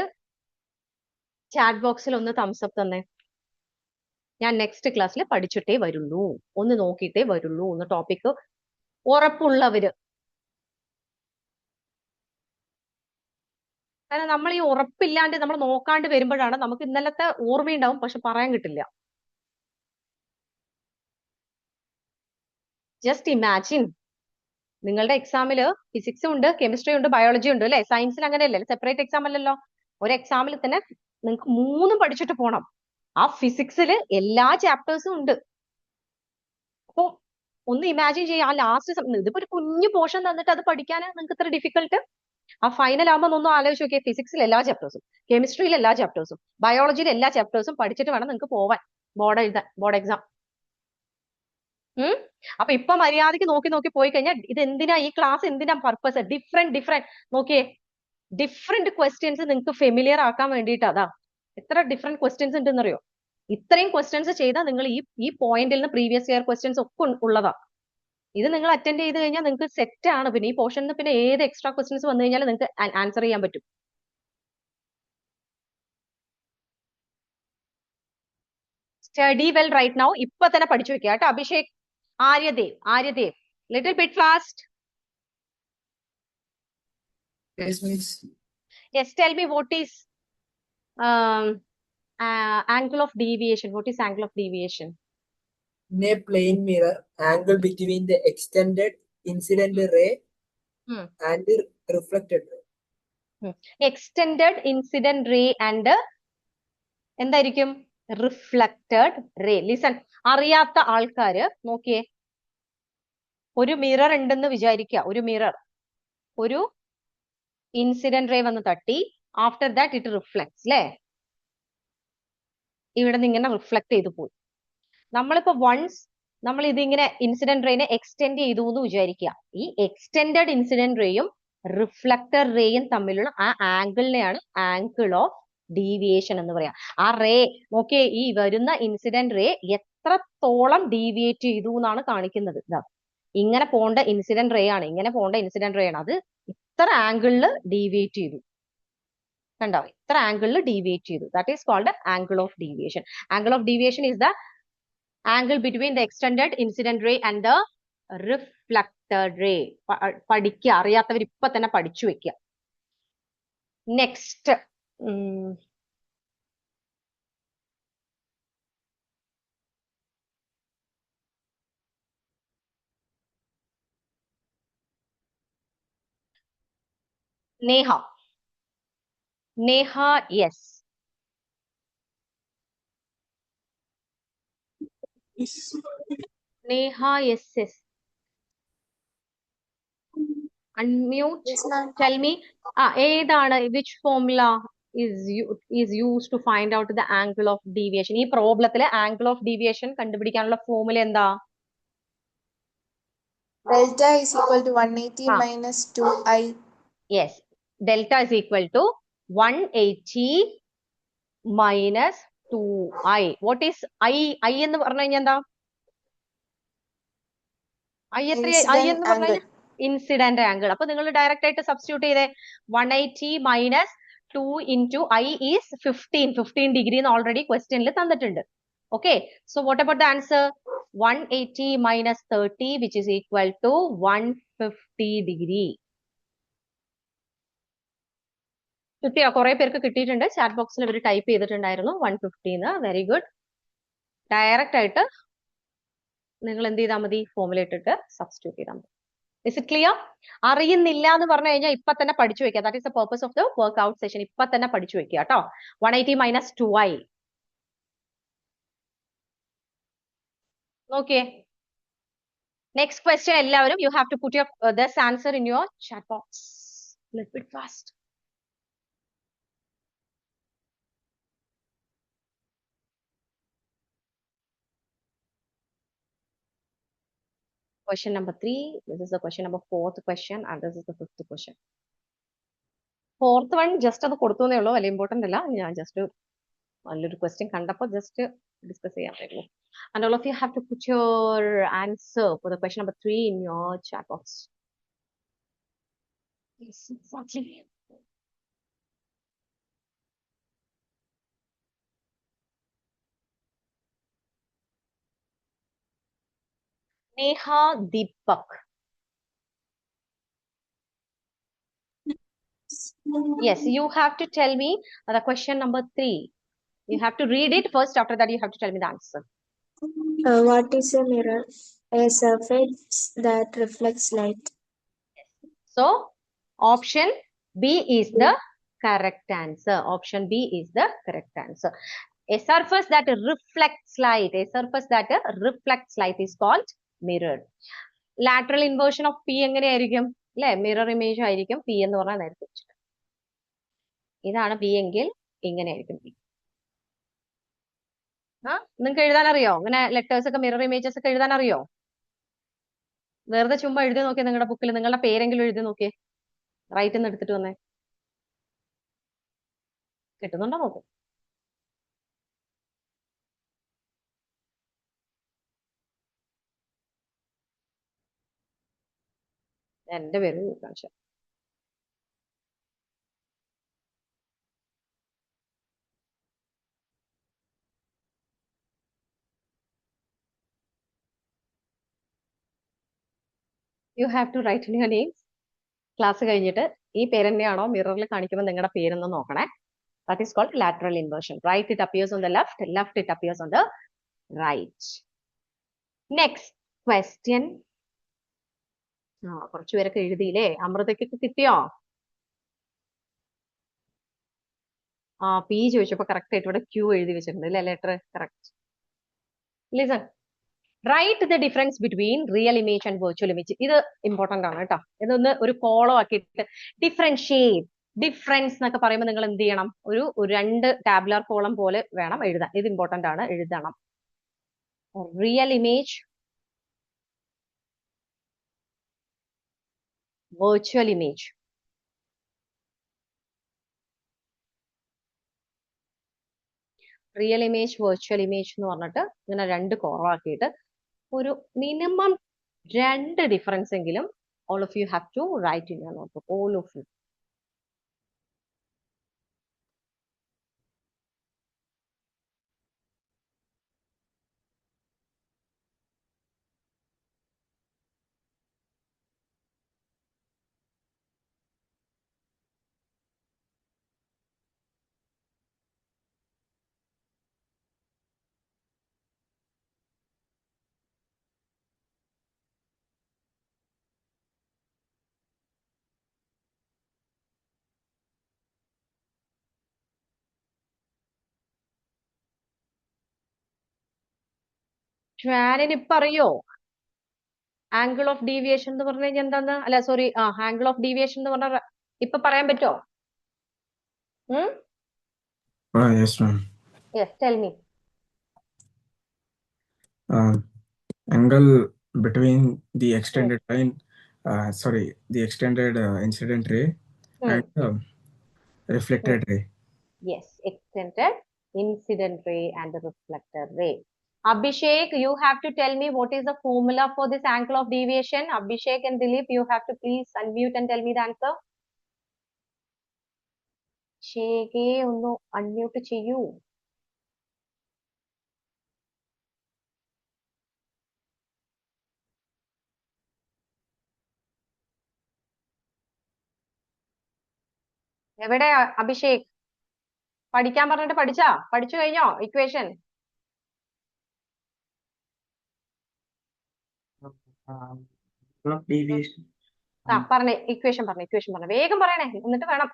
ചാറ്റ് ബോക്സിൽ ഒന്ന് തംസ് അപ്പ് തന്നെ. ഞാൻ നെക്സ്റ്റ് ക്ലാസ്സിൽ പഠിച്ചിട്ടേ വരുള്ളൂ, ഒന്ന് നോക്കിയിട്ടേ വരുള്ളൂ എന്ന് ടോപ്പിക് ഉറപ്പുള്ളവര്. കാരണം നമ്മൾ ഈ ഉറപ്പില്ലാണ്ട് നമ്മൾ നോക്കാണ്ട് വരുമ്പോഴാണ് നമുക്ക് ഇന്നലത്തെ ഓർമ്മയുണ്ടാവും, പക്ഷെ പറയാൻ കിട്ടില്ല. ജസ്റ്റ് ഇമാജിൻ, നിങ്ങളുടെ എക്സാമില് ഫിസിക്സ് ഉണ്ട്, കെമിസ്ട്രി ഉണ്ട്, ബയോളജി ഉണ്ട് അല്ലെ? സയൻസിൽ അങ്ങനെയല്ലേ, സെപ്പറേറ്റ് എക്സാം അല്ലല്ലോ. ഒരു എക്സാമിൽ തന്നെ നിങ്ങൾക്ക് 3 പഠിച്ചിട്ട് പോണം. ആ ഫിസിക്സിൽ എല്ലാ ചാപ്റ്റേഴ്സും ഉണ്ട്. അപ്പൊ ഒന്ന് ഇമാജിൻ ചെയ്യാം, ആ ലാസ്റ്റ് ഇതിപ്പോ ഒരു കുഞ്ഞു പോർഷൻ തന്നിട്ട് അത് പഠിക്കാൻ നിങ്ങൾക്ക് ഇത്ര ഡിഫിക്കൽട്ട്. ആ ഫൈനൽ ആകുമ്പോൾ ഒന്ന് ആലോചിച്ച് നോക്കിയാൽ ഫിസിക്സിൽ എല്ലാ ചാപ്റ്റേഴ്സും, കെമിസ്ട്രിയിൽ എല്ലാ ചാപ്റ്റേഴ്സും, ബയോളജിയിൽ എല്ലാ ചാപ്റ്റേഴ്സും പഠിച്ചിട്ട് വേണം നിങ്ങൾക്ക് പോവാൻ ബോർഡ് എഴുതാൻ, ബോർഡ് എക്സാം. അപ്പൊ ഇപ്പൊ മര്യാദക്ക് നോക്കി പോയി കഴിഞ്ഞാൽ ഇത് എന്തിനാ, ഈ ക്ലാസ് എന്തിനാ പർപ്പസ്? ഡിഫറെന്റ് നോക്കിയേ, ഡിഫറെന്റ് ക്വസ്റ്റ്യൻസ് നിങ്ങൾക്ക് ഫെമിലിയർ ആക്കാൻ വേണ്ടിയിട്ട്. അതാ എത്ര ഡിഫറെന്റ് ക്വസ്റ്റ്യൻസ് ഉണ്ടെന്നറിയോ? ഇത്രയും ക്വസ്റ്റ്യൻസ് ചെയ്താൽ നിങ്ങൾ ഈ പോയിന്റിൽ നിന്ന് പ്രീവിയസ് ഇയർ ക്വസ്റ്റ്യൻസ് ഒക്കെ ഉള്ളതാ. ഇത് നിങ്ങൾ അറ്റൻഡ് ചെയ്ത് കഴിഞ്ഞാൽ നിങ്ങൾക്ക് സെറ്റ് ആണ്. പിന്നെ ഈ പോർഷനിൽ പിന്നെ ഏത് എക്സ്ട്രാ ക്വസ്റ്റ്യൻസ് വന്നു കഴിഞ്ഞാൽ നിങ്ങൾക്ക് ആൻസർ ചെയ്യാൻ പറ്റും. Study well right now. ഇപ്പൊ തന്നെ പഠിച്ചു വെക്കുക കേട്ടോ. Abhishek, Aryadev little bit fast. Yes, miss. Yes, tell me what is angle of deviation. What is angle of deviation? In a plane mirror, angle between the extended incident ray Hmm. and the reflected ray. Extended incident ray and എന്തായിരിക്കും reflected ray. Listen, അറിയാത്ത ആൾക്കാര് നോക്കിയേ, ഒരു mirror ഉണ്ടെന്ന് വിചാരിക്കുക. ഒരു mirror, ഒരു incident ray വന്ന് തട്ടി, ആഫ്റ്റർ ദാറ്റ് ഇറ്റ് റിഫ്ലക്ട്സ് അല്ലേ, ഇവിടെ നിന്ന് ഇങ്ങനെ റിഫ്ലക്ട് ചെയ്തു പോയി. നമ്മളിപ്പോ വൺസ് നമ്മൾ ഇതിങ്ങനെ ഇൻസിഡന്റ് റേനെ എക്സ്റ്റെൻഡ് ചെയ്തു എന്ന് വിചാരിക്കുക. ഈ എക്സ്റ്റെൻഡഡ് ഇൻസിഡന്റ് റേയും റിഫ്ലക്ടർ റേയും തമ്മിലുള്ള ആ ആംഗിളിനെയാണ് ആംഗിൾ ഓഫ് ഡീവിയേഷൻ എന്ന് പറയാം. ആ റേ നോക്കിയേ, ഈ വരുന്ന ഇൻസിഡന്റ് റേ എത്രത്തോളം ഡീവിയേറ്റ് ചെയ്തു എന്നാണ് കാണിക്കുന്നത്. ഇതാ, ഇങ്ങനെ പോണ്ട ഇൻസിഡന്റ് റേ ആണ്, ഇങ്ങനെ പോണ്ട ഇൻസിഡന്റ് റേ ആണ്, അത് ഇത്ര ആംഗിളിൽ ഡീവിയേറ്റ് ചെയ്തു. കണ്ടോ, ഇത്ര ആംഗിളിൽ ഡീവിയേറ്റ് ചെയ്തു. That is called angle of deviation. Angle of deviation is the angle between the extended incident ray and the reflected ray. പഠിക്കുക, അറിയാത്തവർ ഇപ്പൊ തന്നെ പഠിച്ചു വെക്കുക. Next, Neha. Neha, yes. Neha, yes yes. Unmute. Yes, ma'am. Tell me, ഏതാണ്, which formula is used to find out the angle of deviation? ഈ പ്രോബ്ലത്തിലെ angle of deviation കണ്ടുപിടിക്കാനുള്ള formula എന്താ? Delta is equal to 180 Ah. minus 2i. Yes, delta is equal to 180 minus 2i. What is i? I എന്ന് പറഞ്ഞു കഴിഞ്ഞാൽ എന്താ? I എത്രയാ? I എന്ന് പറഞ്ഞു കഴിഞ്ഞാൽ ഇൻസിഡന്റ് ആംഗിൾ. അപ്പൊ നിങ്ങൾ ഡയറക്റ്റ് ആയിട്ട് സബ്സ്റ്റിറ്റ്യൂട്ട് ചെയ്തേ. 180 minus 2 into I is 15 degree എന്ന് ഓൾറെഡി ക്വസ്റ്റ്യനിൽ തന്നിട്ടുണ്ട്. Okay, so what about the answer? 180 minus 30 which is equal to 150 degree. കിട്ടിയോ? കുറെ പേർക്ക് കിട്ടിയിട്ടുണ്ട്. ചാറ്റ് ബോക്സിൽ ഇവർ ടൈപ്പ് ചെയ്തിട്ടുണ്ടായിരുന്നു 150 എന്ന്. Very good. ഡയറക്റ്റ് ആയിട്ട് നിങ്ങൾ എന്ത് ചെയ്താൽ മതി? ഫോർമുല ഇട്ടിട്ട് സബ്സ്റ്റിറ്റ്യൂട്ട് ചെയ്താൽ മതി. Is it clear? അറിയുന്നില്ല എന്ന് പറഞ്ഞു കഴിഞ്ഞാൽ ഇപ്പൊ തന്നെ പഠിച്ചു വെക്കുക. That is the purpose of the workout session. ഇപ്പൊ തന്നെ പഠിച്ചു വെക്കുക കേട്ടോ. 180 മൈനസ് 2i. നോക്കിയേ, നെക്സ്റ്റ് ക്വസ്റ്റ്യൻ എല്ലാവരും you have to put your this answer in your chat box. Little bit fast. Question number 3. This is the question number 4th question and this is the 5th question. 4th one just അത് കൊടുത്തേ ഉള്ളൂ, വലിയ important അല്ല. ഞാൻ just നല്ലൊരു question കണ്ടപ്പോൾ just discuss ചെയ്യാൻ പറ്റുള്ളൂ. And all of you have to put your answer for the question number 3 in your chat box. Yes, exactly. Neha Deepak. Yes, you have to tell me the question number 3. You have to read it first. After that, you have to tell me the answer. What is a mirror? A surface that reflects light. So, option B is the correct answer. Option B is the correct answer. A surface that reflects light. A surface that reflects light is called mirror. Lateral inversion of P എങ്ങനെയായിരിക്കും? അല്ലേ, mirror image ആയിരിക്കും P എന്ന് പറഞ്ഞാൽ നേരത്തെ വെച്ചിട്ട്. ഇതാണ് P എങ്കിൽ ഇങ്ങനെയായിരിക്കും P. നിങ്ങൾക്ക് എഴുതാൻ അറിയോ? ഇങ്ങനെ ലെറ്റേഴ്സ് ഒക്കെ മിറർ ഇമേജസ് ഒക്കെ എഴുതാൻ അറിയോ? വെറുതെ ചുമ്മാ എഴുതി നോക്കിയേ. നിങ്ങളുടെ ബുക്കിൽ നിങ്ങളുടെ പേരെങ്കിലും എഴുതി നോക്കിയേ. റൈറ്റ് എന്ന് എടുത്തിട്ട് വന്നേ. കിട്ടുന്നുണ്ടോ നോക്ക്. എന്റെ പേര് കാണിച്ച. You have to write in your names. Class കഴിഞ്ഞിട്ട് ഈ പേര് തന്നെയാണോ മിററിൽ കാണിക്കുമ്പോൾ നിങ്ങളുടെ പേരൊന്ന് നോക്കണേ. That is called lateral inversion. Right, it appears on the left. Left, it appears on the right. Next question. കുറച്ചു പേരൊക്കെ എഴുതിയില്ലേ? അമൃതയ്ക്കൊക്കെ കിട്ടിയോ? പി ചോദിച്ചപ്പോ കറക്റ്റ് ആയിട്ട് ഇവിടെ ക്യൂ എഴുതി വെച്ചിട്ടുണ്ട് അല്ലേ? Letter correct. Listen. Write the difference between real image and virtual image. ഇത് ഇമ്പോർട്ടന്റ് ആണ് കേട്ടോ. ഇതൊന്ന് ഒരു കോളം ആക്കിയിട്ട് ഡിഫറൻഷിയേറ്റ്. ഡിഫറൻസ് എന്നൊക്കെ പറയുമ്പോൾ നിങ്ങൾ എന്ത് ചെയ്യണം? ഒരു 2 ടാബുലാർ കോളം പോലെ വേണം എഴുതാൻ. ഇത് ഇമ്പോർട്ടന്റ് ആണ്, എഴുതണം. Real image, virtual image. Real image, virtual image എന്ന് പറഞ്ഞിട്ട് ഇങ്ങനെ 2 കോളമാക്കിയിട്ട് ഒരു മിനിമം 2 ഡിഫറൻസ് എങ്കിലും all of you have to write in your notebook. All of you. ഷ്വാനിന് ഇപ്പൊ അറിയോ ആംഗിൾ ഓഫ് ഡീവിയേഷൻ എന്ന് പറഞ്ഞു കഴിഞ്ഞാൽ എന്താന്ന്? അല്ല സോറി, ആംഗിൾ ഓഫ് ഡീവിയേഷൻ എന്ന് പറഞ്ഞ ഇപ്പൊ പറയാൻ പറ്റോ? Yes, ma'am. Yes, tell me. Angle between the extended line, the extended incident ray and reflected ray. Yes, extended incident ray and reflected ray. Abhishek, you have to tell me what is the formula for this angle of deviation. Abhishek and Dilip, you have to please unmute and tell me the answer. Abhishek, ഒന്ന് unmute ചെയ്യൂ. എവിടെ അഭിഷേക്? പഠിക്കാൻ പറഞ്ഞിട്ട് പഠിച്ചു കഴിഞ്ഞോ equation? Angle of deviation. പറഞ്ഞേ, equation പറഞ്ഞേ, വേഗം പറയണേ, എന്നിട്ട് വേണം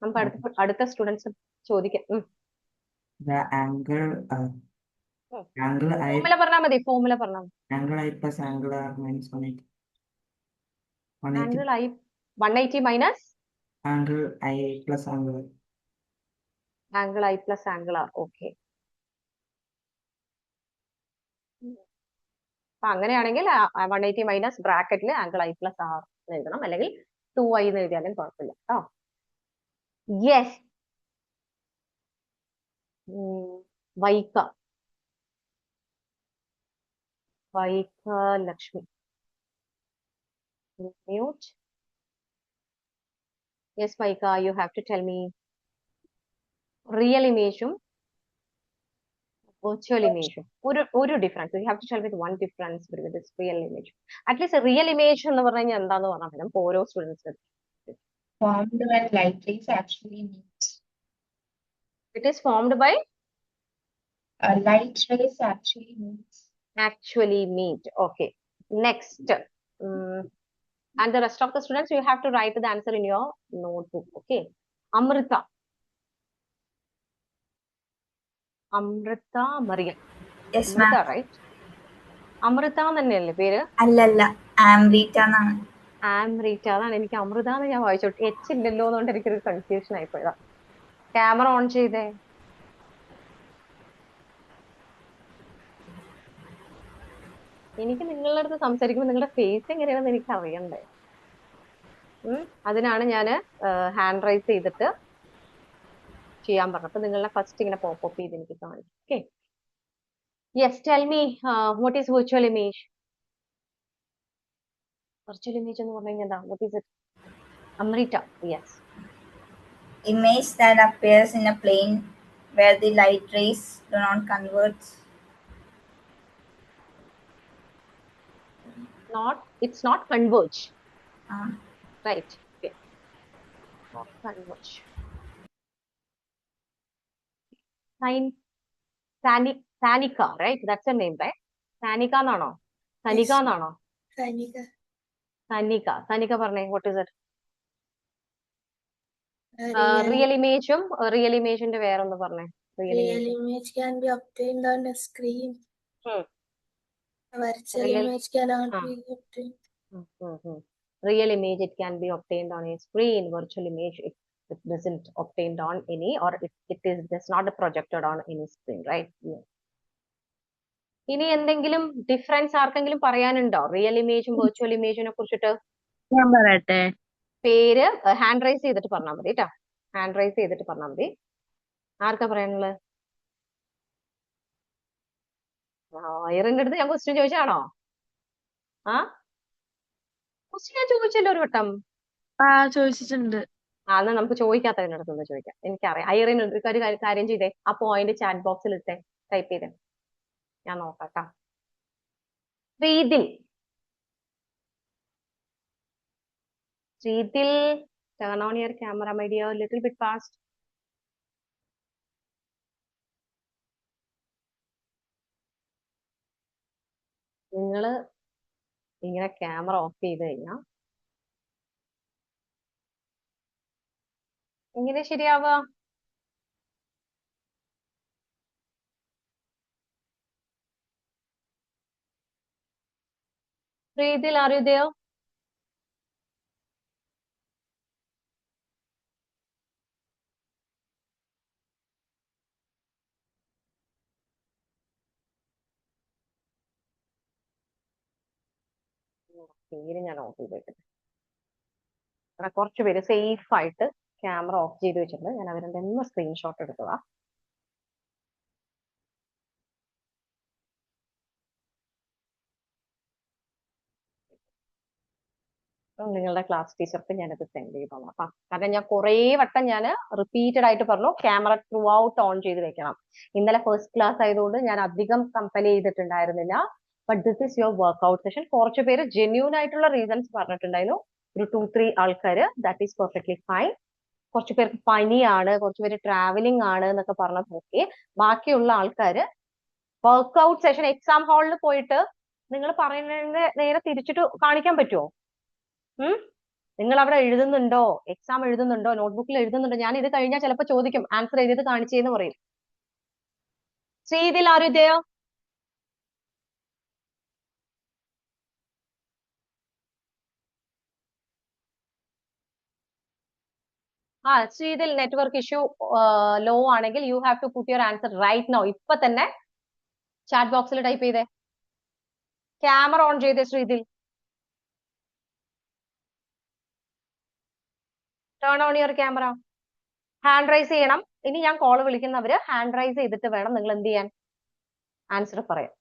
നമുക്ക് അടുത്ത സ്റ്റുഡൻസ് ചോദിക്കാം. The angle I. ഫോർമുല പറഞ്ഞാൽ മതി, ഫോർമുല പറഞ്ഞാൽ മതി. Angle I plus angle R minus 180. 180. Angle I 180 minus Angle I plus angle. Angle I plus angle R. Okay, അപ്പൊ അങ്ങനെയാണെങ്കിൽ 180 മൈനസ് ബ്രാക്കറ്റിൽ ആംഗിൾ ഐ പ്ലസ് ആർ എന്ന് എഴുതണം, അല്ലെങ്കിൽ 2i എന്ന് എഴുതിയാലും കുഴപ്പമില്ല കേട്ടോ. Yes, Vaika Lakshmi. Mute. Yes, Vaika, you have to tell me real image ഉം virtual image ഉം ഒരു difference. You have to tell me the one difference between this real image. At least real image എന്ന് പറഞ്ഞു കഴിഞ്ഞാൽ എന്താന്ന് പറഞ്ഞാൽ മതി ഓരോ students. Formed when light rays actually meet. It is formed by Light rays actually meet. Okay. Next. And the rest of the students, you have to write the answer in your notebook. Okay. Amrita Mariam. Yes, Amrita, ma'am. right? Amrita തന്നെയല്ലേ പേര്? അല്ലല്ല, ആംറീറ്റ എന്നാണ്. ആംറീറ്റ അതാണ്. എനിക്ക് അമൃത എന്ന് ഞാൻ വായിച്ചു, H ഇല്ലല്ലോ എന്നുകൊണ്ട് എനിക്കൊരു കൺഫ്യൂഷൻ ആയിപ്പോയതാ. ക്യാമറ ഓൺ ചെയ്തേ. എനിക്ക് നിങ്ങളുടെ അടുത്ത് സംസാരിക്കുമ്പോൾ നിങ്ങളുടെ ഫേസ് എങ്ങനെയാണെന്ന് എനിക്ക് അറിയണ്ടേ. അതിനാണ് ഞാൻ ഹാൻഡ് റൈസ് ചെയ്തിട്ട് ചെയ്യാൻ പറഞ്ഞത്. അപ്പൊ നിങ്ങളുടെ ഫസ്റ്റ് ഇങ്ങനെ പോപ്പ് ചെയ്ത് എനിക്ക് കാണിക്കും. Okay, yes, tell me what is virtual image? Virtual image എന്ന് പറഞ്ഞു കഴിഞ്ഞാൽ എന്താ? What is it? Amrita. Yes, Image that appears in a plane where the light rays do not converge. It's not converge. Right. Okay. Not converge. Sanika, right? That's her name, right? Sanika എന്നാണോ? സനിക എന്നാണോ? Sanika. Sanika പറഞ്ഞേ, what is it? Real, real ഇമേജിന്റെ വേറൊന്ന് പറഞ്ഞേ. Real real image. image can be obtained on a screen. Hmm. Virtual Real- image cannot Ah. be obtained. Real image, it can be obtained on a screen. Virtual image, it doesn't obtained on any, or it is just not projected on any screen, right? Yeah. ഇനി എന്തെങ്കിലും difference ആർക്കെങ്കിലും പറയാനുണ്ടോ real ഇമേജും virtual ഇമേജിനെ കുറിച്ചിട്ട്? ഞാൻ പറയട്ടെ. പേര് hand raise ചെയ്തിട്ട് പറഞ്ഞാൽ മതി കേട്ടോ. ഹാൻഡ് റൈസ് ചെയ്തിട്ട് പറഞ്ഞാൽ മതി. ആർക്കാ പറയാനുള്ളത്? ഐറിന്റെ അടുത്ത് ഞാൻ ക്വസ്റ്റ്യൻ ചോദിച്ചാണോ? ക്വസ്റ്റ്യൻ ഞാൻ ചോദിച്ചല്ലോ ഒരു വട്ടം. ചോദിച്ചിട്ടുണ്ട്. എന്നാ നമുക്ക് ചോദിക്കാത്തതിന്റെ അടുത്ത് ഒന്ന് ചോദിക്കാം. എനിക്കറിയാം. ഐറിൻ ഒരു കാര്യം ചെയ്തേ, ആ പോയിന്റ് ചാറ്റ് ബോക്സിൽ ഇട്ടേ, ടൈപ്പ് ചെയ്തേ, ഞാൻ നോക്കാട്ടോ. ശ്രീതിൽ turn on your camera, my dear, little bit fast. നിങ്ങള് ഇങ്ങനെ ക്യാമറ ഓഫ് ചെയ്ത് കഴിഞ്ഞാൽ എങ്ങനെ ശരിയാവുക? ശ്രീതിൽ, are you there? പേര് ഞാൻ ഓഫ് ചെയ്ത് വെക്കട്ടെ. ഇവിടെ കുറച്ച് പേര് സേഫ് ആയിട്ട് ക്യാമറ ഓഫ് ചെയ്ത് വെച്ചിട്ടുണ്ട്. ഞാൻ അവരുടെ ഒന്ന് സ്ക്രീൻഷോട്ട് എടുത്തതാ. നിങ്ങളുടെ ക്ലാസ് ടീച്ചർക്ക് ഞാനത് സെൻഡ് ചെയ്തോളാം. കാരണം ഞാൻ കുറേ വട്ടം ഞാൻ റിപ്പീറ്റഡ് ആയിട്ട് പറഞ്ഞു ക്യാമറ ത്രൂ ഔട്ട് ഓൺ ചെയ്ത് വെക്കണം. ഇന്നലെ ഫസ്റ്റ് ക്ലാസ് ആയതുകൊണ്ട് ഞാൻ അധികം കമ്പൽ ചെയ്തിട്ടുണ്ടായിരുന്നില്ല. But this is your workout session. കുറച്ച് പേര് ജെന്യൂൻ ആയിട്ടുള്ള റീസൺസ് പറഞ്ഞിട്ടുണ്ടായിരുന്നു. ഒരു 2-3 ആൾക്കാര്, ദാറ്റ് ഈസ് പെർഫെക്റ്റ്ലി ഫൈൻ. കുറച്ച് പേർക്ക് പനിയാണ്, കുറച്ച് പേര് ട്രാവലിംഗ് ആണ് എന്നൊക്കെ പറഞ്ഞത് ഓക്കെ. ബാക്കിയുള്ള ആൾക്കാര് വർക്ക്ഔട്ട് സെഷൻ എക്സാം ഹാളിൽ പോയിട്ട് നിങ്ങൾ പറയുന്നതിന് നേരെ തിരിച്ചിട്ട് കാണിക്കാൻ പറ്റുമോ? നിങ്ങൾ അവിടെ എഴുതുന്നുണ്ടോ, എക്സാം എഴുതുന്നുണ്ടോ, നോട്ട്ബുക്കിൽ എഴുതുന്നുണ്ടോ? ഞാൻ ഇത് കഴിഞ്ഞാൽ ചിലപ്പോൾ ചോദിക്കും ആൻസർ എഴുതിയത് കാണിച്ചേന്ന് പറയും. Sreethil, are you there? Sreethil, network issue ലോ ആണെങ്കിൽ you have to put your answer right now. ഇപ്പൊ തന്നെ ചാറ്റ് ബോക്സിൽ ടൈപ്പ് ചെയ്തേ. ക്യാമറ ഓൺ ചെയ്തേ Sreethil. Turn on your camera. Hand raise ചെയ്യണം. ഇനി ഞാൻ കോൾ വിളിക്കുന്നവര് ഹാൻഡ് റൈസ് ചെയ്തിട്ട് വേണം നിങ്ങൾ എന്ത് ചെയ്യാൻ, ആൻസർ പറയാം.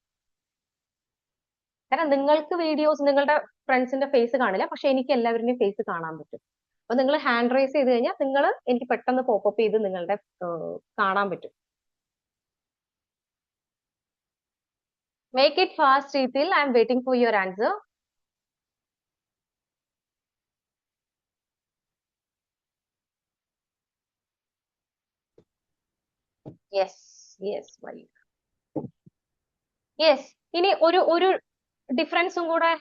കാരണം നിങ്ങൾക്ക് വീഡിയോസ് നിങ്ങളുടെ ഫ്രണ്ട്സിന്റെ ഫേസ് കാണില്ല, പക്ഷെ എനിക്ക് എല്ലാവരുടെയും ഫേസ് കാണാൻ പറ്റും. അപ്പൊ നിങ്ങൾ ഹാൻഡ് റൈസ് ചെയ്ത് കഴിഞ്ഞാൽ നിങ്ങൾ എനിക്ക് പെട്ടെന്ന് പോപ്പപ്പ് ചെയ്ത് നിങ്ങളുടെ കാണാൻ പറ്റും. Make it fast Sreethil. I am waiting for your answer. Yes. ഇനി ഒരു ഡിഫറൻസും കൂടെ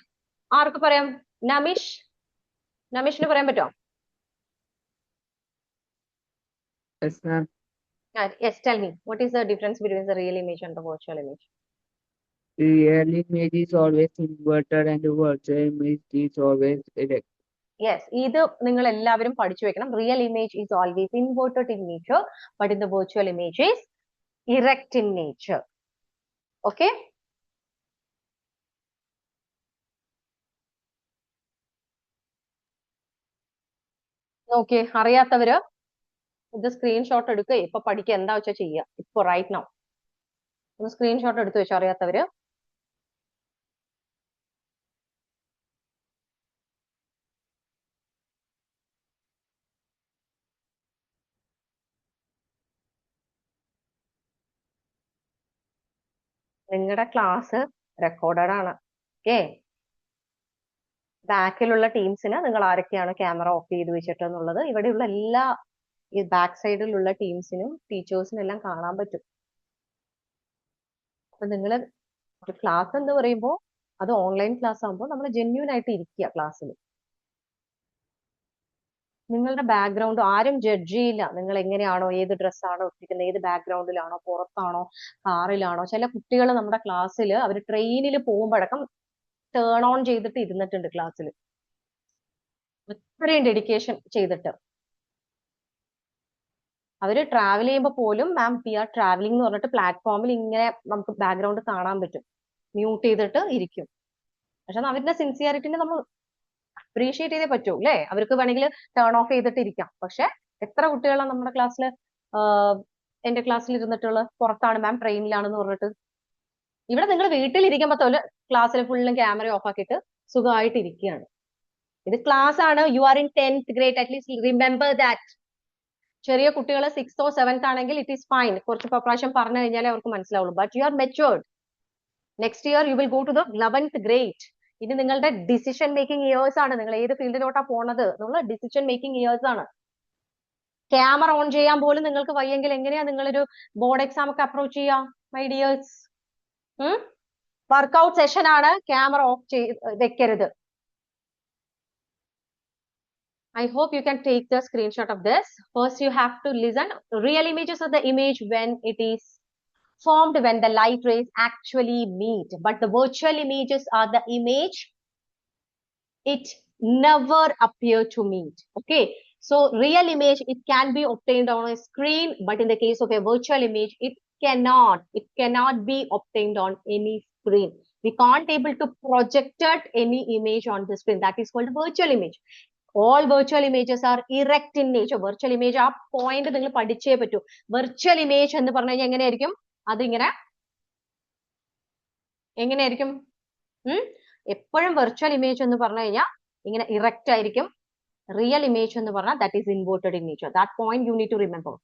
ആർക്ക് പറയാം? നമീഷിന് പറയാൻ പറ്റുമോ? Yes, ma'am. Yes, tell me. What is the difference between the real image and the virtual image? The real image is always inverted and the virtual image is always erect. Yes, ഇത് നിങ്ങൾ എല്ലാവരും പഠിച്ചു വെക്കണം. Real image is always inverted in nature, but in the virtual image is erect in nature. Okay? Okay, അറിയാത്തവര് ഇത് screenshot എടുക്കുക. ഇപ്പൊ പഠിക്കുക, എന്താ വെച്ചാൽ ചെയ്യുക. ഇപ്പൊ റൈറ്റ് നൗ ഒന്ന് സ്ക്രീൻഷോട്ട് എടുത്തു വെച്ചോ അറിയാത്തവര്. നിങ്ങളുടെ ക്ലാസ് റെക്കോർഡഡ് ആണ്. ഓക്കെ? ബാക്കിലുള്ള ടീംസിന് നിങ്ങൾ ആരൊക്കെയാണ് ക്യാമറ ഓഫ് ചെയ്ത് വെച്ചിട്ടെന്നുള്ളത് ഇവിടെയുള്ള എല്ലാ ഈ ബാക്ക് സൈഡിലുള്ള ടീംസിനും ടീച്ചേഴ്സിനും എല്ലാം കാണാൻ പറ്റും. അപ്പൊ നിങ്ങൾ ഒരു ക്ലാസ് എന്ന് പറയുമ്പോൾ അത് ഓൺലൈൻ ക്ലാസ് ആകുമ്പോൾ നമ്മൾ ജെന്യൂൻ ആയിട്ട് ഇരിക്കുക ക്ലാസ്സിൽ. നിങ്ങളുടെ ബാക്ക്ഗ്രൗണ്ട് ആരും ജഡ്ജ് ചെയ്യില്ല. നിങ്ങൾ എങ്ങനെയാണോ, ഏത് ഡ്രസ്സാണോ ഇട്ടിരിക്കുന്നത്, ഏത് ബാക്ക്ഗ്രൗണ്ടിലാണോ, പുറത്താണോ, കാറിലാണോ. ചില കുട്ടികൾ നമ്മുടെ ക്ലാസ്സിൽ അവർ ട്രെയിനിൽ പോകുമ്പോഴടക്കം ടേൺ ഓൺ ചെയ്തിട്ട് ഇരുന്നിട്ടുണ്ട് ക്ലാസ്സിൽ, അത്രയും ഡെഡിക്കേഷൻ ചെയ്തിട്ട്. അവര് ട്രാവൽ ചെയ്യുമ്പോൾ പോലും മാം വി ആർ ട്രാവലിംഗ് എന്ന് പറഞ്ഞിട്ട് പ്ലാറ്റ്ഫോമിൽ ഇങ്ങനെ നമുക്ക് ബാക്ക്ഗ്രൗണ്ട് കാണാൻ പറ്റും, മ്യൂട്ട് ചെയ്തിട്ട് ഇരിക്കും. പക്ഷെ അവരുടെ സിൻസിയറിറ്റിനെ നമ്മൾ അപ്രീഷിയേറ്റ് ചെയ്തേ പറ്റൂ അല്ലേ. അവർക്ക് വേണമെങ്കിൽ ടേൺ ഓഫ് ചെയ്തിട്ട് ഇരിക്കാം. പക്ഷെ എത്ര കുട്ടികളാണ് നമ്മുടെ ക്ലാസ്സിൽ, എന്റെ ക്ലാസ്സിൽ ഇരുന്നിട്ടുള്ള പുറത്താണ് മാം ട്രെയിനിലാണെന്ന് പറഞ്ഞിട്ട്. ഇവിടെ നിങ്ങൾ വീട്ടിലിരിക്കുമ്പോൾ പോലെ ക്ലാസ്സിൽ ഫുള്ളും ക്യാമറ ഓഫ് ആക്കിയിട്ട് സുഖമായിട്ട് ഇരിക്കുകയാണ്. ഇത് ക്ലാസ് ആണ്. You are in 10th grade, at least remember that. ചെറിയ കുട്ടികൾ 6th or 7th ആണെങ്കിൽ ഇറ്റ് ഈസ് ഫൈൻ, കുറച്ച് പ്രാവശ്യം പറഞ്ഞു കഴിഞ്ഞാലേ അവർക്ക് മനസ്സിലാവുള്ളൂ. But you are matured. Next year you will go to the 11th grade. ഇനി നിങ്ങളുടെ ഡിസിഷൻ മേക്കിംഗ് ഇയേഴ്സ് ആണ്. നിങ്ങൾ ഏത് ഫീൽഡിലോട്ടാ പോണത് എന്നുള്ള ഡിസിഷൻ മേക്കിംഗ് ഇയേഴ്സ് ആണ്. ക്യാമറ ഓൺ ചെയ്യാൻ പോലും നിങ്ങൾക്ക് വയ്യെങ്കിൽ എങ്ങനെയാ നിങ്ങളൊരു ബോർഡ് എക്സാം ഒക്കെ അപ്രോച്ച് ചെയ്യാം മൈ ഡിയേഴ്സ്? വർക്ക്ഔട്ട് സെഷൻ ആണ്, ക്യാമറ ഓഫ് വെക്കരുത്. I hope you can take the screenshot of this. First, you have to listen. Real images are the image when it is formed when the light rays actually meet. But the virtual images are the image it never appear to meet. Okay. So real image, it can be obtained on a screen, but in the case of a virtual image, it cannot be obtained on any screen. We can't able to project any image on the screen. That is called virtual image. All virtual images are erect in nature. Virtual image ആ point നിങ്ങൾ പഠിച്ചേ പറ്റൂ. Virtual image എന്ന് പറഞ്ഞു കഴിഞ്ഞാൽ എങ്ങനെയായിരിക്കും? അതിങ്ങനെ എങ്ങനെയായിരിക്കും? എപ്പോഴും വെർച്വൽ ഇമേജ് എന്ന് പറഞ്ഞു കഴിഞ്ഞാൽ ഇങ്ങനെ ഇറക്റ്റ് ആയിരിക്കും. റിയൽ ഇമേജ് എന്ന് പറഞ്ഞാൽ that is inverted in nature. That point you need to remember.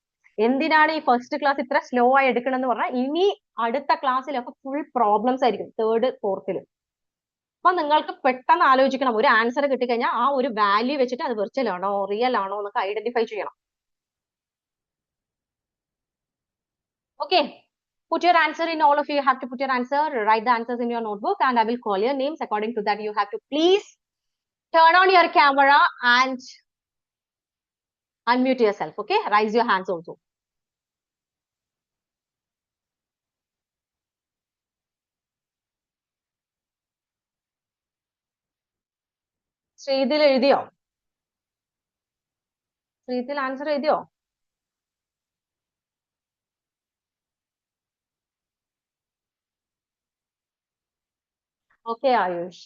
എന്തിനാണ് ഈ ഫസ്റ്റ് ക്ലാസ് ഇത്ര സ്ലോ ആയി എടുക്കണം എന്ന് പറഞ്ഞാൽ ഇനി അടുത്ത ക്ലാസ്സിലൊക്കെ ഫുൾ പ്രോബ്ലംസ് ആയിരിക്കും 3rd, 4th. അപ്പൊ നിങ്ങൾക്ക് പെട്ടെന്ന് ആലോചിക്കണം. ഒരു ആൻസർ കിട്ടിക്കഴിഞ്ഞാൽ ആ ഒരു വാല്യൂ വെച്ചിട്ട് അത് വെർച്വൽ ആണോ റിയൽ ആണോ എന്നൊക്കെ ഐഡന്റിഫൈ ചെയ്യണം. Okay, put your answer in. All of you have to put your answer, write the answers in your notebook, and I will call your names. According to that, you have to please turn on your camera and unmute yourself. Okay, raise your hands also. ശ്രീതിൽ എഴുതിയോ? ശ്രീതിൽ answer എഴുതിയോ? Okay Ayush.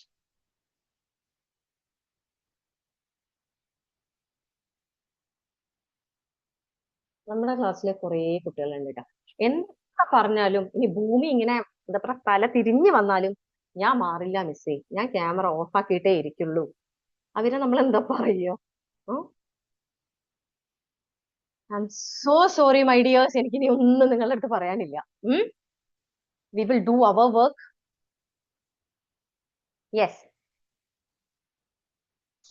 നമ്മുടെ ക്ലാസ്സിലെ കുറേ കുട്ടികളുണ്ട് കേട്ടോ. എന്താ പറഞ്ഞാലും ഇനി ഭൂമി ഇങ്ങനെ എന്താ പറയാ തല തിരിഞ്ഞു വന്നാലും ഞാൻ മാറില്ല മിസ്സേ, ഞാൻ ക്യാമറ ഓഫ് ആക്കിയിട്ടേ ഇരിക്കുള്ളൂ. അവരെ നമ്മൾ എന്താ പറയുക? I am so sorry my dears. എനിക്കിനി ഒന്നും നിങ്ങളുടെ അടുത്ത് പറയാനില്ല. We will do our work. Yes,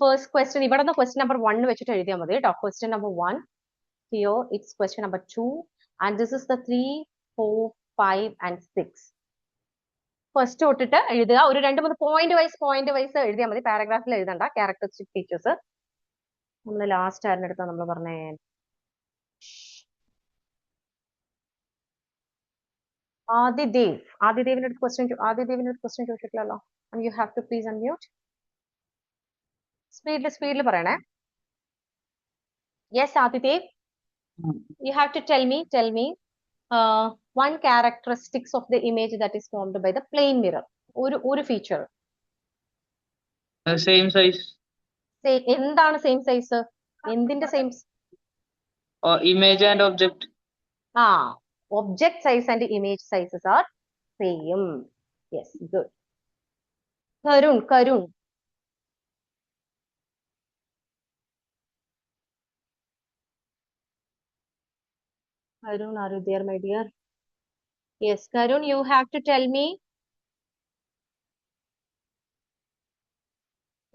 first question ഇവിടെ നിന്ന് ക്വസ്റ്റ്യൻ നമ്പർ 1 വെച്ചിട്ട് എഴുതിയാൽ മതി കേട്ടോ. Question number 1 here, it's question number 2, and this is the 3, 4, 5 and 6. First തൊട്ടിട്ട് എഴുതുക. ഒരു 2-3 പോയിന്റ് വൈസ് എഴുതിയാൽ മതി. പാരഗ്രാഫിൽ എഴുതണ്ട. ക്യാരക്ടറിസ്റ്റിക് ഫീച്ചേഴ്സ് നമ്മൾ ലാസ്റ്റ് ആയിരുന്നു എടുത്താൽ നമ്മൾ പറഞ്ഞേ. ആദിദേവിന്റെ അടുത്ത് ക്വസ്റ്റ്യൻ ചോദിച്ചിട്ടില്ലല്ലോ. You have to please unmute. സ്പീഡിൽ പറയണേ. Yes Adidev, you have to tell me one characteristics of the image that is formed by the plane mirror. ഒരു feature. Same size. എന്താണ് സെയിം സൈസ്? എന്തിന്റെ same? Image and object. Object size and image sizes are same. Yes, good. Karun. Karun, are you there, my dear? Yes, Karun, you have to tell me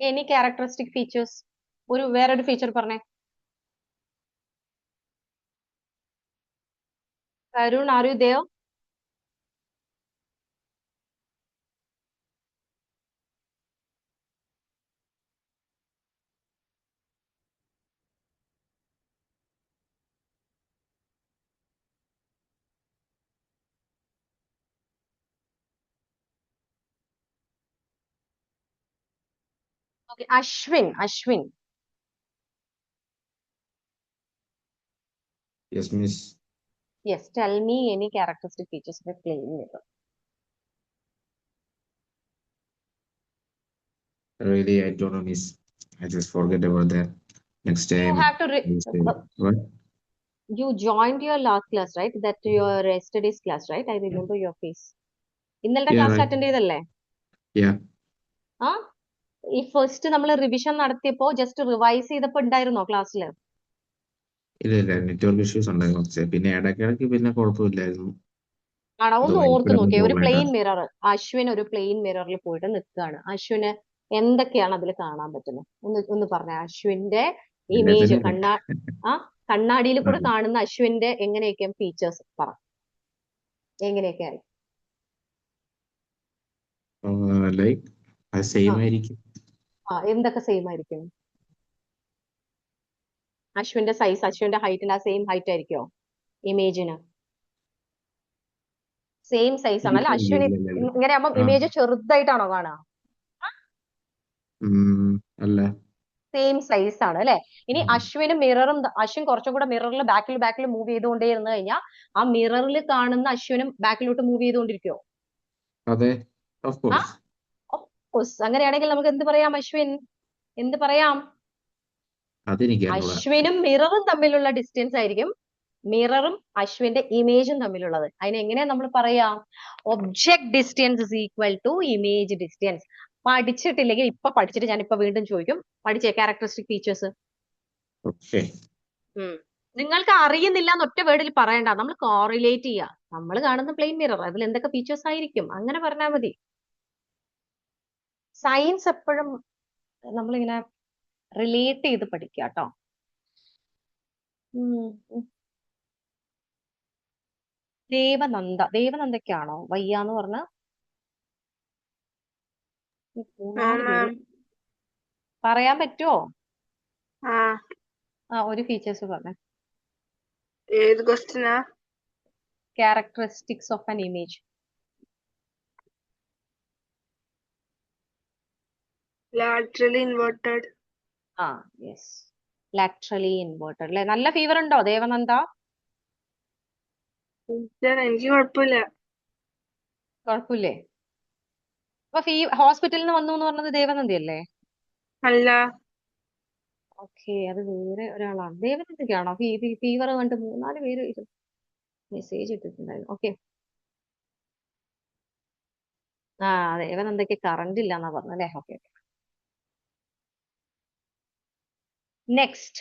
any characteristic features. വേറൊരു feature പറഞ്ഞേ. Karun, are you there? Okay, Ashwin. Yes, miss. Yes, tell me any characteristic features of a plane mirror. Really, I don't know, miss. I just forget about that. Next You time. have to I'll say. What? you joined your last class, right? That your yesterday's class, right? I remember your face. ഇന്നലത്തെ Yeah, class right. Attend ചെയ്തല്ലേ? Yeah. ആ ഈ first നമ്മൾ revision നടത്തിയപ്പോ just revise ചെയ്തപ്പോ ഉണ്ടായിരുന്നോ ക്ലാസ്സിൽ? ഇല്ല network issues ഉണ്ടായിരുന്നു കുറച്ച്. പിന്നെ ഇടയ്ക്കിടയ്ക്ക് പിന്നെ കുഴപ്പമില്ലായിരുന്നു. ആണോ? ഒന്ന് എന്തോ ഓർത്ത് ഭയങ്കര നോക്കിയേ. ഒരു പ്രോബ്ലം പ്ലെയിൻ ആയിട്ടാണ്. മിറർ, അശ്വിൻ ഒരു പ്ലെയിൻ മിററിൽ പോയിട്ട് നിൽക്കുകയാണ്. അശ്വിന് എന്തൊക്കെയാണ് അതിൽ കാണാൻ പറ്റുന്നത്? ഒന്ന് പറഞ്ഞേ. അശ്വിന്റെ ഇമേജ് കണ്ണാടിയിൽ കൂടെ കാണുന്ന അശ്വിന്റെ എങ്ങനെയൊക്കെയാണ് ഫീച്ചേഴ്സ് പറ. എങ്ങനെയൊക്കെ ലൈക്ക് അത് സെയിം ആയിരിക്കും. എന്തൊക്കെ സെയിം ആയിരിക്കും? അശ്വിന്റെ സൈസ്, അശ്വിന്റെ ഹൈറ്റിന് ആ സെയിം ഹൈറ്റ് ആയിരിക്കോ ഇമേജിന്? സെയിം സൈസ് ആണല്ലേ? അശ്വിൻ ഇങ്ങനെ ആകുമ്പോൾ ഇമേജ് ചെറുതായിട്ടാണോ കാണുക? അല്ല, സെയിം സൈസ് ആണ് അല്ലെ? ഇനി അശ്വിനും മിററും, അശ്വിൻ കുറച്ചും കൂടെ മിററിൽ ബാക്കിൽ മൂവ് ചെയ്തുകൊണ്ടേ ഇരുന്ന് കഴിഞ്ഞാൽ ആ മിററിൽ കാണുന്ന അശ്വിനും ബാക്കിലോട്ട് മൂവ് ചെയ്തുകൊണ്ടിരിക്കോ? അതെ, ഓഫ് കോഴ്സ്. അങ്ങനെയാണെങ്കിൽ നമുക്ക് എന്ത് പറയാം? അശ്വിൻ എന്ത് പറയാം? അശ്വിനും മിററും തമ്മിലുള്ള ഡിസ്റ്റൻസ് ആയിരിക്കും മിററും അശ്വിന്റെ ഇമേജും തമ്മിലുള്ളത്. അതിനെങ്ങനെയാ നമ്മൾ പറയാം? Object distance is equal to image distance. പഠിച്ചിട്ടില്ലെങ്കിൽ ഇപ്പൊ പഠിച്ചിട്ട് ഞാൻ ഇപ്പൊ വീണ്ടും ചോദിക്കും. പഠിച്ചേ ക്യാരക്ടറിസ്റ്റിക് ഫീച്ചേഴ്സ്. നിങ്ങൾക്ക് അറിയുന്നില്ല എന്ന് ഒറ്റ വേർഡിൽ പറയണ്ട. നമ്മൾ കോറിലേറ്റ് ചെയ്യുക. നമ്മൾ കാണുന്ന പ്ലെയിൻ മിറർ, അതിൽ എന്തൊക്കെ ഫീച്ചേഴ്സ് ആയിരിക്കും അങ്ങനെ പറഞ്ഞാൽ മതി. സയൻസ് എപ്പോഴും നമ്മളിങ്ങനെ റിലേറ്റ് ചെയ്ത് പഠിക്കുക കേട്ടോ. ദേവനന്ദയ്ക്കാണോ വയ്യാന്ന് പറഞ്ഞ? പറയാൻ പറ്റുമോ? ഒരു ഫീച്ചേഴ്സ് പറഞ്ഞേ. ഏത് ക്വസ്റ്റ്യനാ? Characteristics of an image. Laterally inverted. Yes, laterally inverted അല്ലെ? നല്ല ഫീവർ ഉണ്ടോ ദേവനന്ദ? എനിക്ക് കുഴപ്പമില്ല. കുഴപ്പമില്ലേ? അപ്പൊ ഹോസ്പിറ്റലിൽ നിന്ന് വന്നു എന്ന് പറഞ്ഞത് ദേവനന്ദയല്ലേ? അല്ല. ഓക്കെ, അത് വേറെ ഒരാളാണ്. ദേവനന്ദയ്ക്കാണോ ഫീവർ കണ്ട് 3-4 പേര് മെസ്സേജ് ഇട്ടിട്ടുണ്ടായിരുന്നു. ഓക്കെ, ദേവനന്ദയ്ക്ക് കറണ്ട് ഇല്ല എന്നാ പറഞ്ഞല്ലേ? Okay, next.